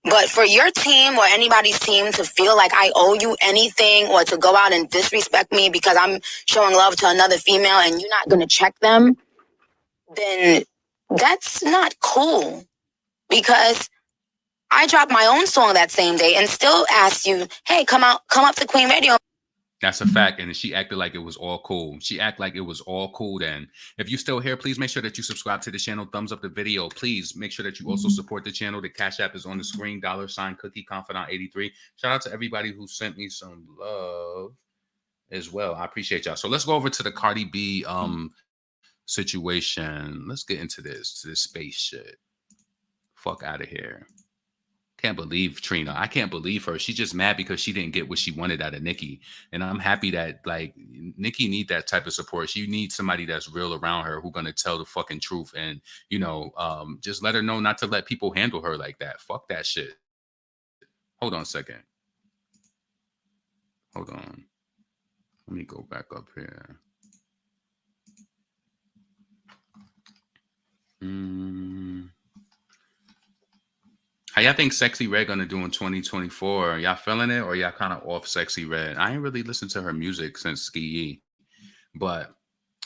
But for your team or anybody's team to feel like I owe you anything or to go out and disrespect me because I'm showing love to another female and you're not going to check them, then that's not cool. Because I dropped my own song that same day and still asked you, hey, come up to Queen Radio. That's a fact. And she acted like it was all cool. She acted like it was all cool then. If you're still here, please make sure that you subscribe to the channel. Thumbs up the video. Please make sure that you also support the channel. The Cash App is on the screen. $ Cookie Confidant 83. Shout out to everybody who sent me some love as well. I appreciate y'all. So let's go over to the Cardi B situation. Let's get into this space shit. Fuck out of here. Can't believe Trina. I can't believe her. She's just mad because she didn't get what she wanted out of Nicki. And I'm happy that, like, Nicki need that type of support. She needs somebody that's real around her who's going to tell the fucking truth and, just let her know not to let people handle her like that. Fuck that shit. Hold on a second. Hold on. Let me go back up here. How y'all think Sexy Red gonna do in 2024? Y'all feeling it or y'all kind of off Sexy Red? I ain't really listened to her music since Ski Yee. But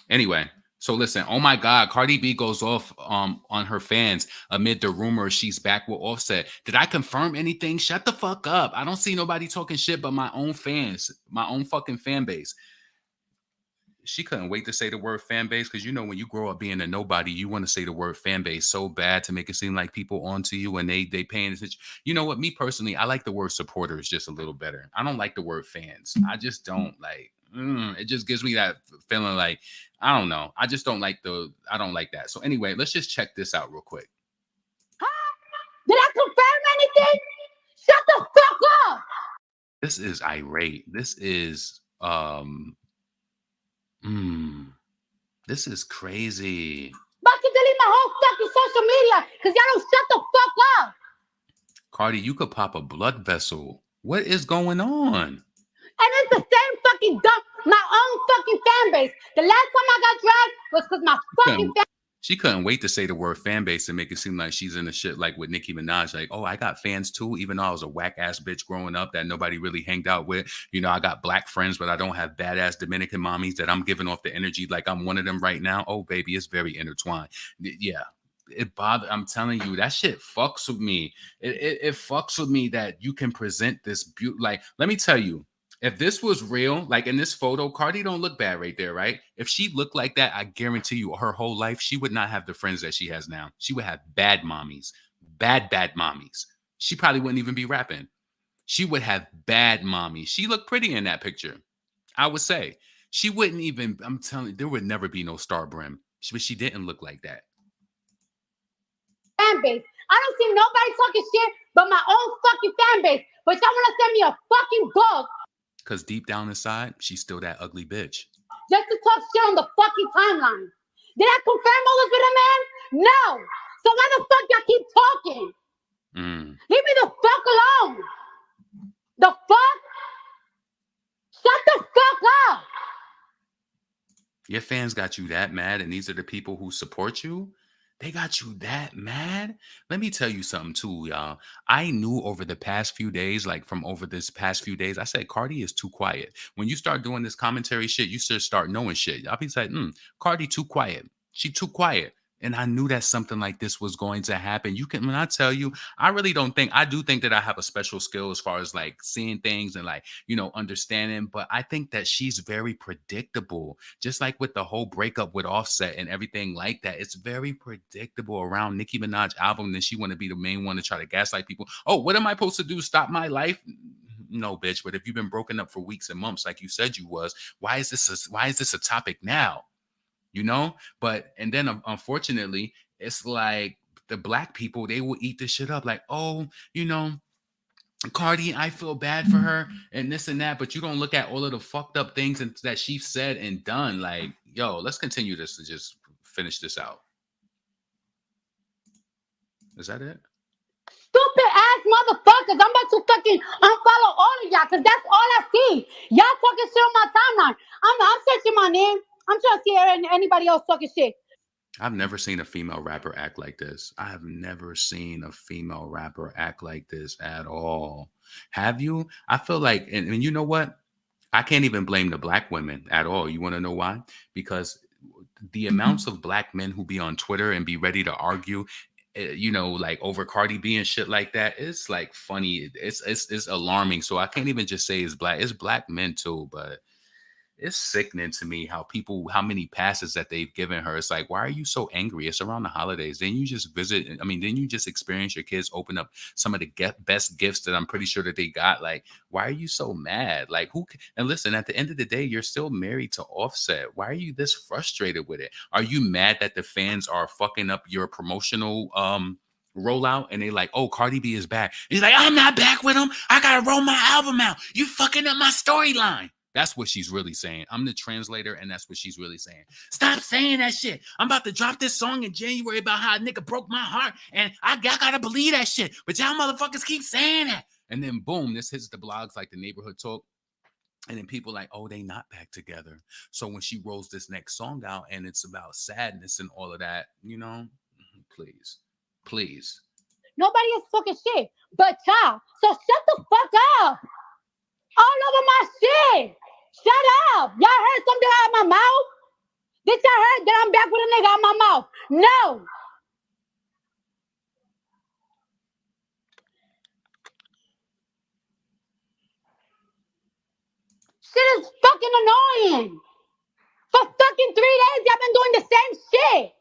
anyway, so listen. Oh my God, Cardi B goes off on her fans amid the rumor she's back with Offset. Did I confirm anything? Shut the fuck up. I don't see nobody talking shit but my own fans, my own fucking fan base. She couldn't wait to say the word fan base because, when you grow up being a nobody, you want to say the word fan base so bad to make it seem like people onto you and they paying attention. You know what? Me personally, I like the word supporters just a little better. I don't like the word fans. I just don't like. It just gives me that feeling like, I don't know. I just don't like I don't like that. So anyway, let's just check this out real quick. Did I confirm anything? Shut the fuck up. This is irate. This is this is crazy. About to delete my whole fucking social media because y'all don't shut the fuck up. Cardi, you could pop a blood vessel. What is going on? And it's the same fucking dump, my own fucking fan base. The last time I got dragged was because my fucking fan. She couldn't wait to say the word fan base and make it seem like she's in the shit like with Nicki Minaj. Like, oh, I got fans too, even though I was a whack ass bitch growing up that nobody really hanged out with. You know, I got black friends, but I don't have badass Dominican mommies that I'm giving off the energy like I'm one of them right now. Oh, baby, it's very intertwined. Yeah. It bothers. I'm telling you, that shit fucks with me. It fucks with me that you can present this beauty. Like, let me tell you, if this was real, like in this photo, Cardi don't look bad right there, right? If she looked like that, I guarantee you her whole life, she would not have the friends that she has now. She would have bad mommies, bad mommies. She probably wouldn't even be rapping. She would have bad mommies. She looked pretty in that picture. I would say she wouldn't even, I'm telling you, there would never be no star brim. But she didn't look like that. Fan base. I don't see nobody talking shit but my own fucking fan base. But y'all want to send me a fucking book. Because deep down inside, she's still that ugly bitch. Just to talk shit on the fucking timeline. Did I confirm all this with a man? No. So why the fuck y'all keep talking? Leave me the fuck alone. The fuck? Shut the fuck up. Your fans got you that mad, and these are the people who support you? They got you that mad? Let me tell you something too, y'all. I knew over the past few days, like from over this past few days, I said Cardi is too quiet. When you start doing this commentary shit, you should start knowing shit. I'll be like, Cardi too quiet. She too quiet. And I knew that something like this was going to happen. When I tell you, I do think that I have a special skill as far as like seeing things and like, understanding. But I think that she's very predictable. Just like with the whole breakup with Offset and everything like that. It's very predictable around Nicki Minaj album. Then she want to be the main one to try to gaslight people. Oh, what am I supposed to do? Stop my life? No, bitch. But if you've been broken up for weeks and months, like you said you was, why is this a topic now? But and then unfortunately, it's like the black people, they will eat this shit up like, oh, Cardi, I feel bad for her and this and that, but you don't look at all of the fucked up things that she said and done. Like, yo, let's continue this to just finish this out. Is that it? Stupid ass motherfuckers. I'm about to fucking unfollow all of y'all because that's all I see. Y'all talking shit on my timeline. I'm searching my name. I'm trying to see anybody else talking shit. I've never seen a female rapper act like this. I have never seen a female rapper act like this at all. Have you? I feel like, and you know what? I can't even blame the black women at all. You want to know why? Because the amounts of black men who be on Twitter and be ready to argue, like over Cardi B and shit like that, it's like funny. It's alarming. So I can't even just say it's black men too, but it's sickening to me how many passes that they've given her. It's like, why are you so angry? It's around the holidays. Then you just then you just experience your kids open up some of the best gifts that I'm pretty sure that they got. Like, why are you so mad? Like, and listen, at the end of the day, you're still married to Offset. Why are you this frustrated with it? Are you mad that the fans are fucking up your promotional rollout and they like, oh, Cardi B is back? He's like, I'm not back with him. I gotta roll my album out. You fucking up my storyline. That's what she's really saying. I'm the translator, and that's what she's really saying. Stop saying that shit. I'm about to drop this song in January about how a nigga broke my heart, and I gotta believe that shit. But y'all motherfuckers keep saying that. And then boom, this hits the blogs like the Neighborhood Talk. And then people like, oh, they not back together. So when she rolls this next song out and it's about sadness and all of that, please. Nobody is talking shit but y'all. So shut the fuck up. All over my shit. Shut up. Y'all heard something out of my mouth? Did y'all heard that I'm back with a nigga out my mouth? No. Shit is fucking annoying. For fucking 3 days, y'all been doing the same shit.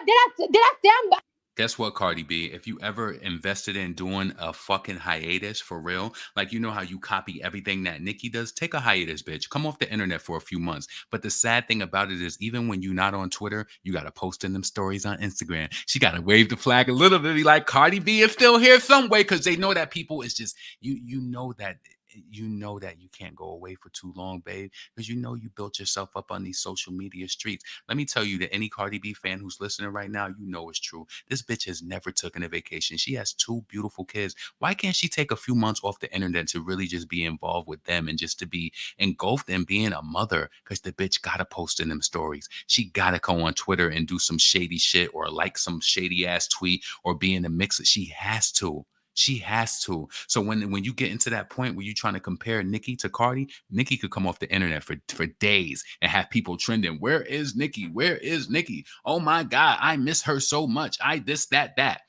Did I say I'm back? Guess what, Cardi B? If you ever invested in doing a fucking hiatus for real, like how you copy everything that Nicki does, take a hiatus, bitch. Come off the internet for a few months. But the sad thing about it is even when you're not on Twitter, you got to post in them stories on Instagram. She got to wave the flag a little bit, be like, Cardi B is still here some way, because they know that people is just, you know that you know that you can't go away for too long, babe, because you know you built yourself up on these social media streets. Let me tell you that any Cardi B fan who's listening right now, you know it's true. This bitch has never taken a vacation. She has 2 beautiful kids. Why can't she take a few months off the internet to really just be involved with them and just to be engulfed in being a mother? Because the bitch gotta post in them stories. She gotta go on Twitter and do some shady shit or like some shady ass tweet or be in the mix. She has to. She has to. So when you get into that point where you're trying to compare Nicki to Cardi, Nicki could come off the internet for days and have people trending. Where is Nicki? Where is Nicki? Oh my God, I miss her so much. I this, that.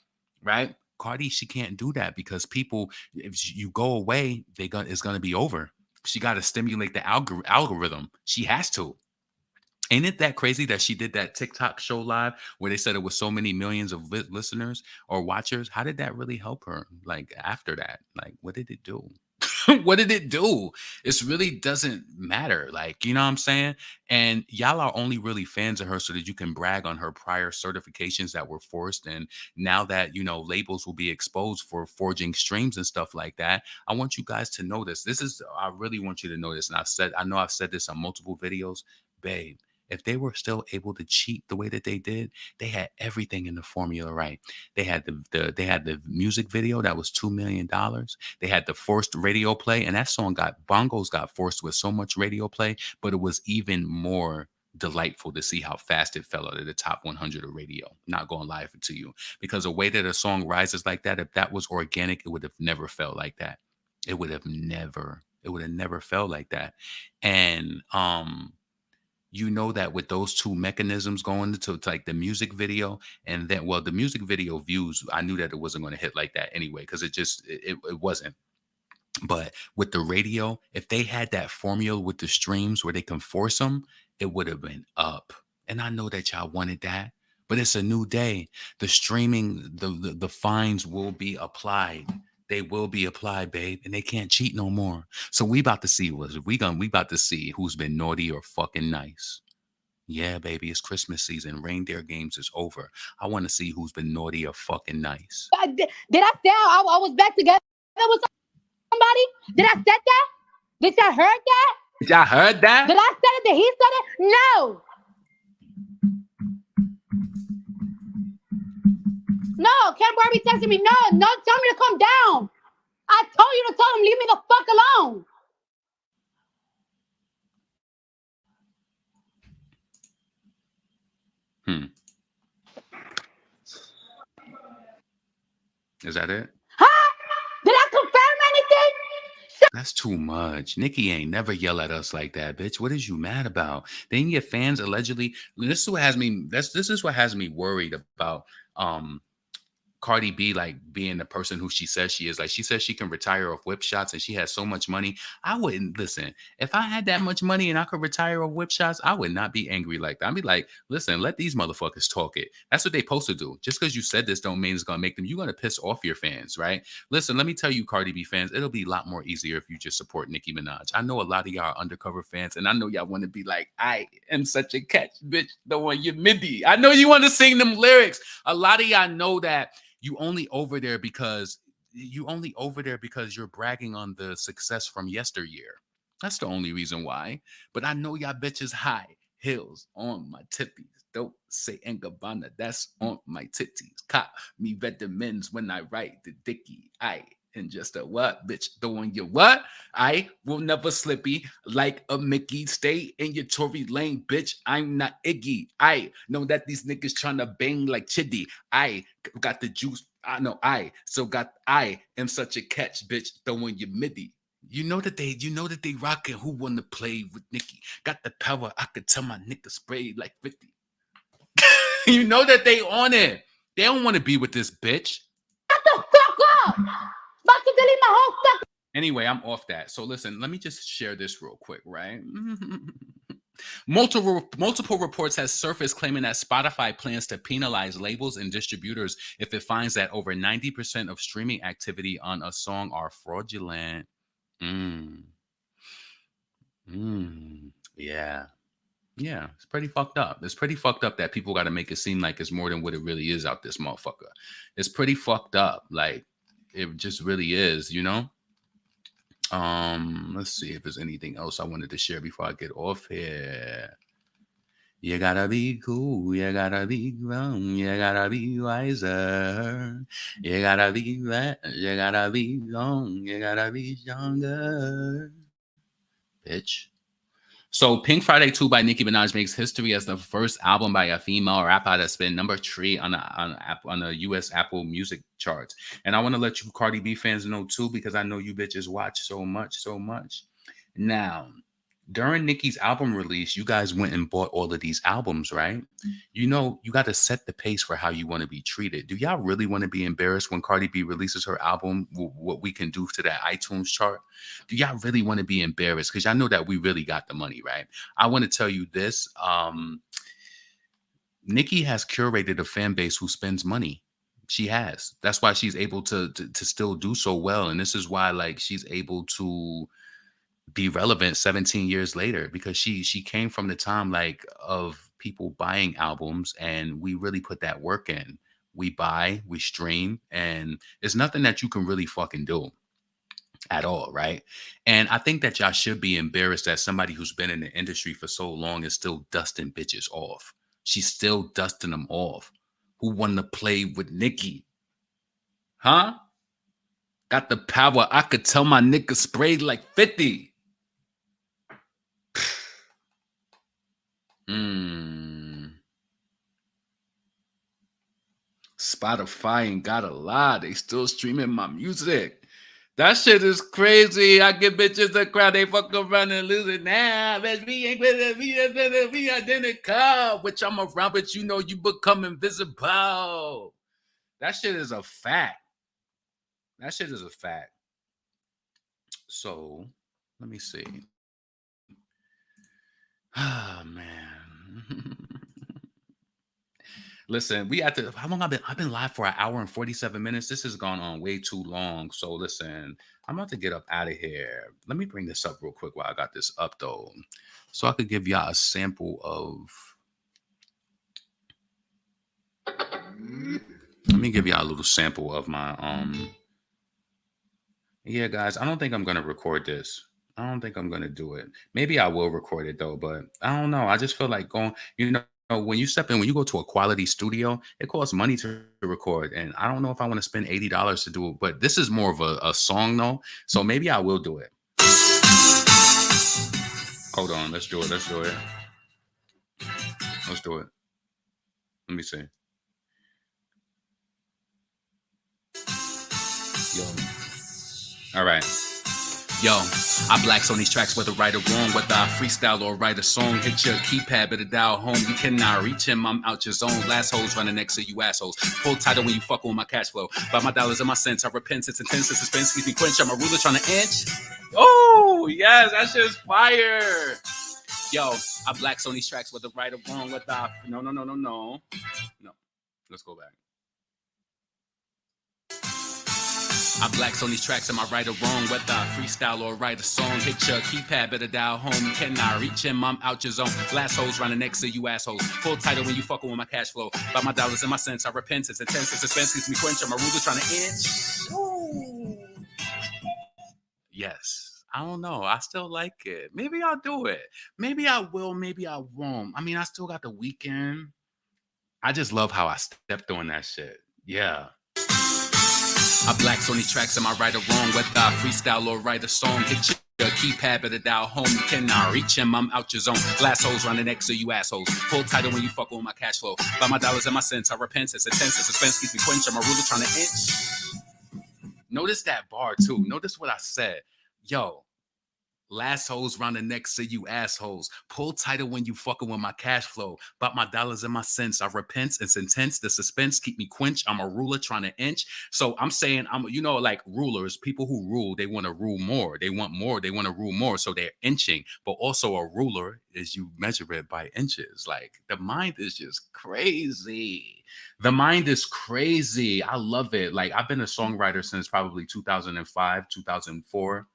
Right? Cardi, she can't do that because people, if you go away, it's gonna be over. She got to stimulate the algorithm. She has to. Ain't it that crazy that she did that TikTok show live where they said it was so many millions of listeners or watchers? How did that really help her? Like after that, like what did it do? What did it do? It really doesn't matter. Like, you know what I'm saying? And y'all are only really fans of her so that you can brag on her prior certifications that were forced. And now that, you know, labels will be exposed for forging streams and stuff like that, I want you guys to know this. I really want you to know this. And I know I've said this on multiple videos, babe. If they were still able to cheat the way that they did, they had everything in the formula right. They had the music video that was $2 million. They had the forced radio play, and that song bongos got forced with so much radio play, but it was even more delightful to see how fast it fell out of the top 100 of radio. Not going to lie to you, because the way that a song rises like that, if that was organic, it would have never felt like that. It would have never felt like that. And you know that with those two mechanisms going to like the music video and then, well, the music video views, I knew that it wasn't going to hit like that anyway, because it wasn't. But with the radio, if they had that formula with the streams where they can force them, it would have been up. And I know that y'all wanted that, but it's a new day. The streaming, the fines will be applied. They will be applied, babe, and they can't cheat no more. So we about to see who's been naughty or fucking nice. Yeah, baby, it's Christmas season. Reindeer games is over. I want to see who's been naughty or fucking nice. Did I say I was back together with somebody? Did I say that? Did y'all heard that? Y'all heard that? Did I say it? Did he say it? No. No, Ken Barbie texted me. No, tell me to come down. I told you to tell him, leave me the fuck alone. Is that it? Huh? Did I confirm anything? That's too much. Nicki ain't never yell at us like that, bitch. What is you mad about? Then your fans allegedly. This is what has me worried about Cardi B, like being the person who she says she is. Like, she says she can retire off whip shots and she has so much money. I wouldn't listen. If I had that much money and I could retire off whip shots, I would not be angry like that. I'd be like, listen, let these motherfuckers talk it. That's what they supposed to do. Just because you said this don't mean it's going to make them. You're going to piss off your fans, right? Listen, let me tell you, Cardi B fans, it'll be a lot more easier if you just support Nicki Minaj. I know a lot of y'all are undercover fans, and I know y'all want to be like, I am such a catch, bitch, the one you midi. I know you want to sing them lyrics. A lot of y'all know that you only over there because you're bragging on the success from yesteryear. That's the only reason why. But I know y'all bitches high heels on my tippies. Don't say Engabana, that's on my titties. Cop me vitamins when I write the dicky. And just a what, bitch, doing your what? I will never slippy like a Mickey. Stay in your Tory lane, bitch. I'm not Iggy. I know that these niggas trying to bang like Chiddy. I got the juice. I am such a catch, bitch, throwing your midi. You know that they rocking who wanna play with Nicki. Got the power, I could tell my nigga spray like 50. You know that they on it. They don't want to be with this bitch. Shut the fuck up! About to delete my whole fucking. Anyway, I'm off that. So listen, let me just share this real quick, right? Multiple reports has surfaced claiming that Spotify plans to penalize labels and distributors if it finds that over 90% of streaming activity on a song are fraudulent. Yeah, it's pretty fucked up. It's pretty fucked up that people got to make it seem like it's more than what it really is out this motherfucker. It's pretty fucked up. Like, it just really is, you know? Let's see if there's anything else I wanted to share before I get off here. You gotta be cool, you gotta be grown, you gotta be wiser. You gotta be that, you gotta be young, you gotta be younger. Bitch. So Pink Friday 2 by Nicki Minaj makes history as the first album by a female rapper that's been number 3 on the US Apple Music charts. And I want to let you Cardi B fans know too, because I know you bitches watch so much. Now, during Nicki's album release, you guys went and bought all of these albums, right? You know, you got to set the pace for how you want to be treated. Do y'all really want to be embarrassed when Cardi B releases her album, what we can do to that iTunes chart? Do y'all really want to be embarrassed? Because y'all know that we really got the money, right? I want to tell you this. Nicki has curated a fan base who spends money. She has. That's why she's able to still do so well. And this is why, like, she's able to be relevant 17 years later, because she came from the time like of people buying albums, and we really put that work in. We buy, we stream, and there's nothing that you can really fucking do at all, right? And I think that y'all should be embarrassed that somebody who's been in the industry for so long is still dusting bitches off. She's still dusting them off. Who wanted to play with Nicki? Huh? Got the power. I could tell my nigga sprayed like 50. Spotify ain't got a lot. They still streaming my music. That shit is crazy. I give bitches a crowd. They fuck around and lose it now. Bitch, we ain't we identical. Which I'm around, but you know you become invisible. That shit is a fact. So, let me see. Oh, man. Listen, we had to. How long I've been live for 1 hour and 47 minutes. This has gone on way too long. So listen, I'm about to get up out of here. Let me bring this up real quick while I got this up though, so I could give y'all a sample of. Let me give y'all a little sample of my Yeah, guys, I don't think I'm gonna record this. I don't think I'm gonna do it. Maybe I will record it though, but I don't know. I just feel like going. When you go to a quality studio, it costs money to record. And I don't know if I want to spend $80 to do it, but this is more of a song though. So maybe I will do it. Hold on. Let's do it. Let's do it. Let me see. Yo. All right. Yo, I blacks on these tracks, whether right or wrong, whether I freestyle or write a song. Hit your keypad, better dial home. You cannot reach him, I'm out your zone. Last hoes running next to you assholes. Pull title when you fuck with my cash flow. Buy my dollars and my cents, I repent, it's intense, it's suspense, keeps me quench. I'm a ruler trying to inch. Oh, yes, that shit's fire. Yo, I blacks on these tracks, whether right or wrong, whether I... No. Let's go back. I blacks on these tracks, am I right or wrong? Whether I freestyle or write a song, hit your keypad, better dial home. You cannot reach him, I'm out your zone. Last hoes running next to you assholes. Full title when you fucking with my cash flow. Buy my dollars and my cents, I repent. It's intense, it's suspense, keeps me quench. I'm a ruler trying to inch. Ooh. Yes. I don't know. I still like it. Maybe I'll do it. Maybe I will, maybe I won't. I mean, I still got the weekend. I just love how I stepped on that shit. Yeah. I blacks on these tracks, am I right or wrong? Whether I freestyle or write a song, hit your keypad, better dial home. You cannot reach him, I'm out your zone. Last hoes running next to you assholes. Full title when you fuck with my cash flow. Buy my dollars and my cents, I repent. It's intense, it's suspense, keeps me quench. I'm a ruler trying to inch. Notice that bar too. Notice what I said. Yo. Last hoes running next to you assholes. Pull title when you fucking with my cash flow. Bought my dollars and my cents. I repent. It's intense. The suspense keep me quench. I'm a ruler trying to inch. So I'm saying, like rulers, people who rule, they want to rule more. They want more. They want to rule more. So they're inching. But also a ruler is you measure it by inches. Like the mind is just crazy. The mind is crazy. I love it. Like I've been a songwriter since probably 2005, 2004.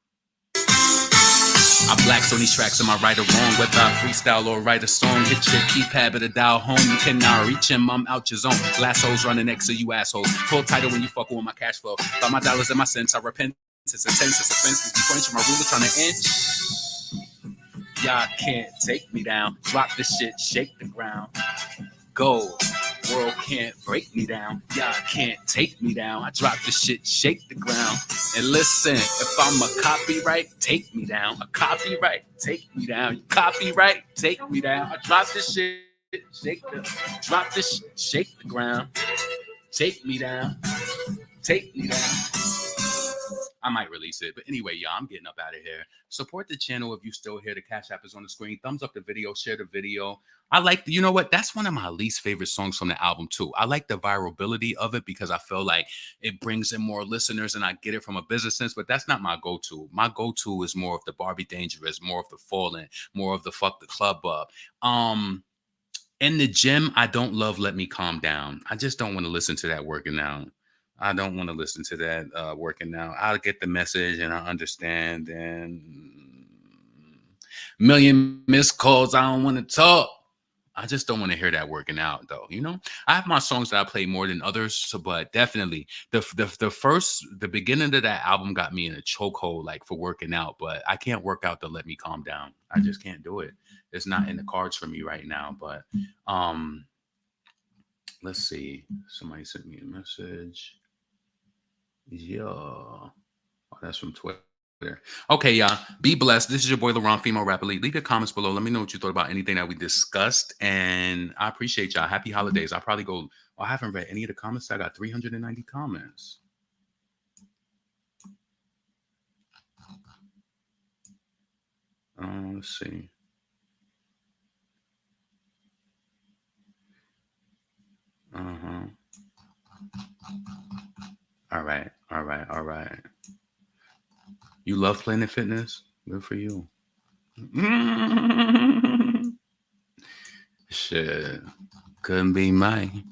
I blacks on these tracks, am I right or wrong? Whether I freestyle or write a song, hit your keypad, better dial home. You cannot reach him, I'm out your zone. Last hoes running next to you assholes. Full title when you fuck with my cash flow. Buy my dollars and my cents, I repent. It's a tense, it's a fence. These points from my ruler trying to inch. Y'all can't take me down. Drop this shit, shake the ground. Go. World can't break me down. Y'all can't take me down. I drop this shit, shake the ground. And listen, if I'm a copyright, take me down. A copyright, take me down. Copyright, take me down. I drop this shit, drop this shit, shake the ground. Take me down. Take me down. I might release it. But anyway, y'all, I'm getting up out of here. Support the channel if you're still here. The Cash App is on the screen. Thumbs up the video. Share the video. I like, you know what? That's one of my least favorite songs from the album, too. I like the virality of it because I feel like it brings in more listeners and I get it from a business sense, but that's not my go-to. My go-to is more of the Barbie Dangerous, more of the Fallen, more of the Fuck the Club Up. In the gym, I don't love Let Me Calm Down. I just don't want to listen to that working out. I don't want to listen to that working out. I'll get the message and I understand. And million missed calls. I don't want to talk. I just don't want to hear that working out, though. You know, I have my songs that I play more than others, so, but definitely the beginning of that album got me in a chokehold, like for working out. But I can't work out to Let Me Calm Down. I just can't do it. It's not in the cards for me right now. But let's see. Somebody sent me a message. Yeah. Oh, that's from Twitter. Okay, y'all. Be blessed. This is your boy, LaRon, female rapper lead. Leave your comments below. Let me know what you thought about anything that we discussed. And I appreciate y'all. Happy holidays. I'll probably go. Oh, I haven't read any of the comments. I got 390 comments. Let's see. All right. You love Planet Fitness? Good for you. Shit. Couldn't be mine.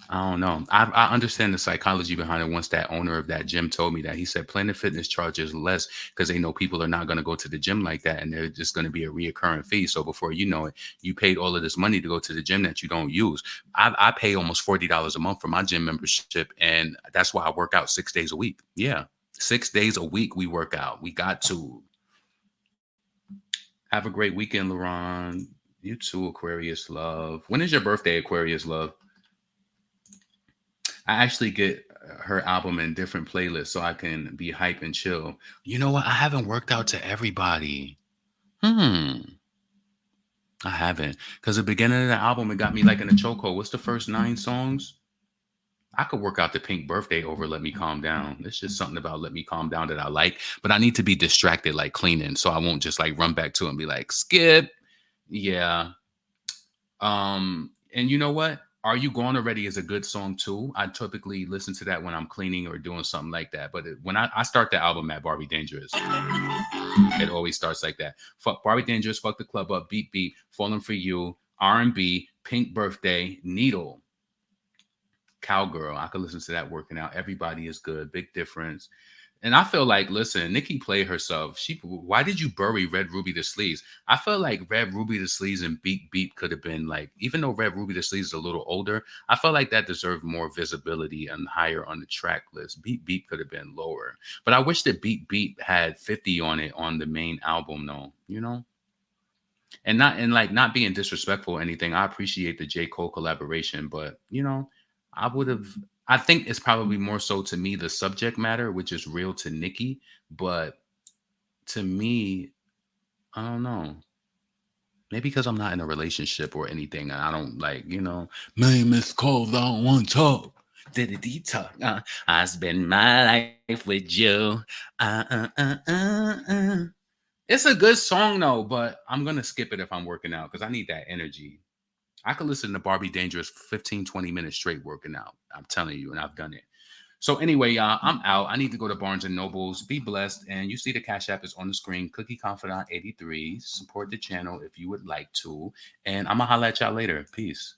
I don't know. I understand the psychology behind it. Once that owner of that gym told me that, he said Planet Fitness charges less because they know people are not going to go to the gym like that, and they're just going to be a reoccurring fee. So before you know it, you paid all of this money to go to the gym that you don't use. I pay almost $40 a month for my gym membership, and that's why I work out 6 days a week. Yeah, 6 days a week we work out. We got to. Have a great weekend, LaRon. You too, Aquarius Love. When is your birthday, Aquarius Love? I actually get her album in different playlists so I can be hype and chill. You know what? I haven't worked out to everybody. I haven't. Because the beginning of the album, it got me like in a chokehold. What's the first 9 songs? I could work out the Pink Birthday over Let Me Calm Down. There's just something about Let Me Calm Down that I like. But I need to be distracted like cleaning. So I won't just like run back to it and be like, skip. Yeah. And you know what? Are You Gone Already is a good song too. I typically listen to that when I'm cleaning or doing something like that. But when I start the album at Barbie Dangerous, it always starts like that. Fuck Barbie Dangerous, Fuck the Club Up, Beat Beat, Falling for You, R&B, Pink Birthday, Needle, Cowgirl. I could listen to that working out. Everybody Is Good, Big Difference. And I feel like, listen, Nicki played herself. Why did you bury Red Ruby the Sleeves? I feel like Red Ruby the Sleeves and Beat Beat could have been like, even though Red Ruby the Sleeves is a little older, I felt like that deserved more visibility and higher on the track list. Beat Beat could have been lower. But I wish that Beat Beat had 50 on it on the main album, though, you know? And not being disrespectful or anything. I appreciate the J. Cole collaboration, but, you know, I think it's probably more so to me the subject matter, which is real to Nicki. But to me, I don't know. Maybe because I'm not in a relationship or anything. And I don't like, you know, million missed calls, I don't want to talk. Did talk? I spend my life with you. It's a good song though, but I'm going to skip it if I'm working out because I need that energy. I could listen to Barbie Dangerous 15, 20 minutes straight working out. I'm telling you, and I've done it. So anyway, y'all, I'm out. I need to go to Barnes & Nobles. Be blessed. And you see the Cash App is on the screen. Cookie Confidant 83. Support the channel if you would like to. And I'm going to holla at y'all later. Peace.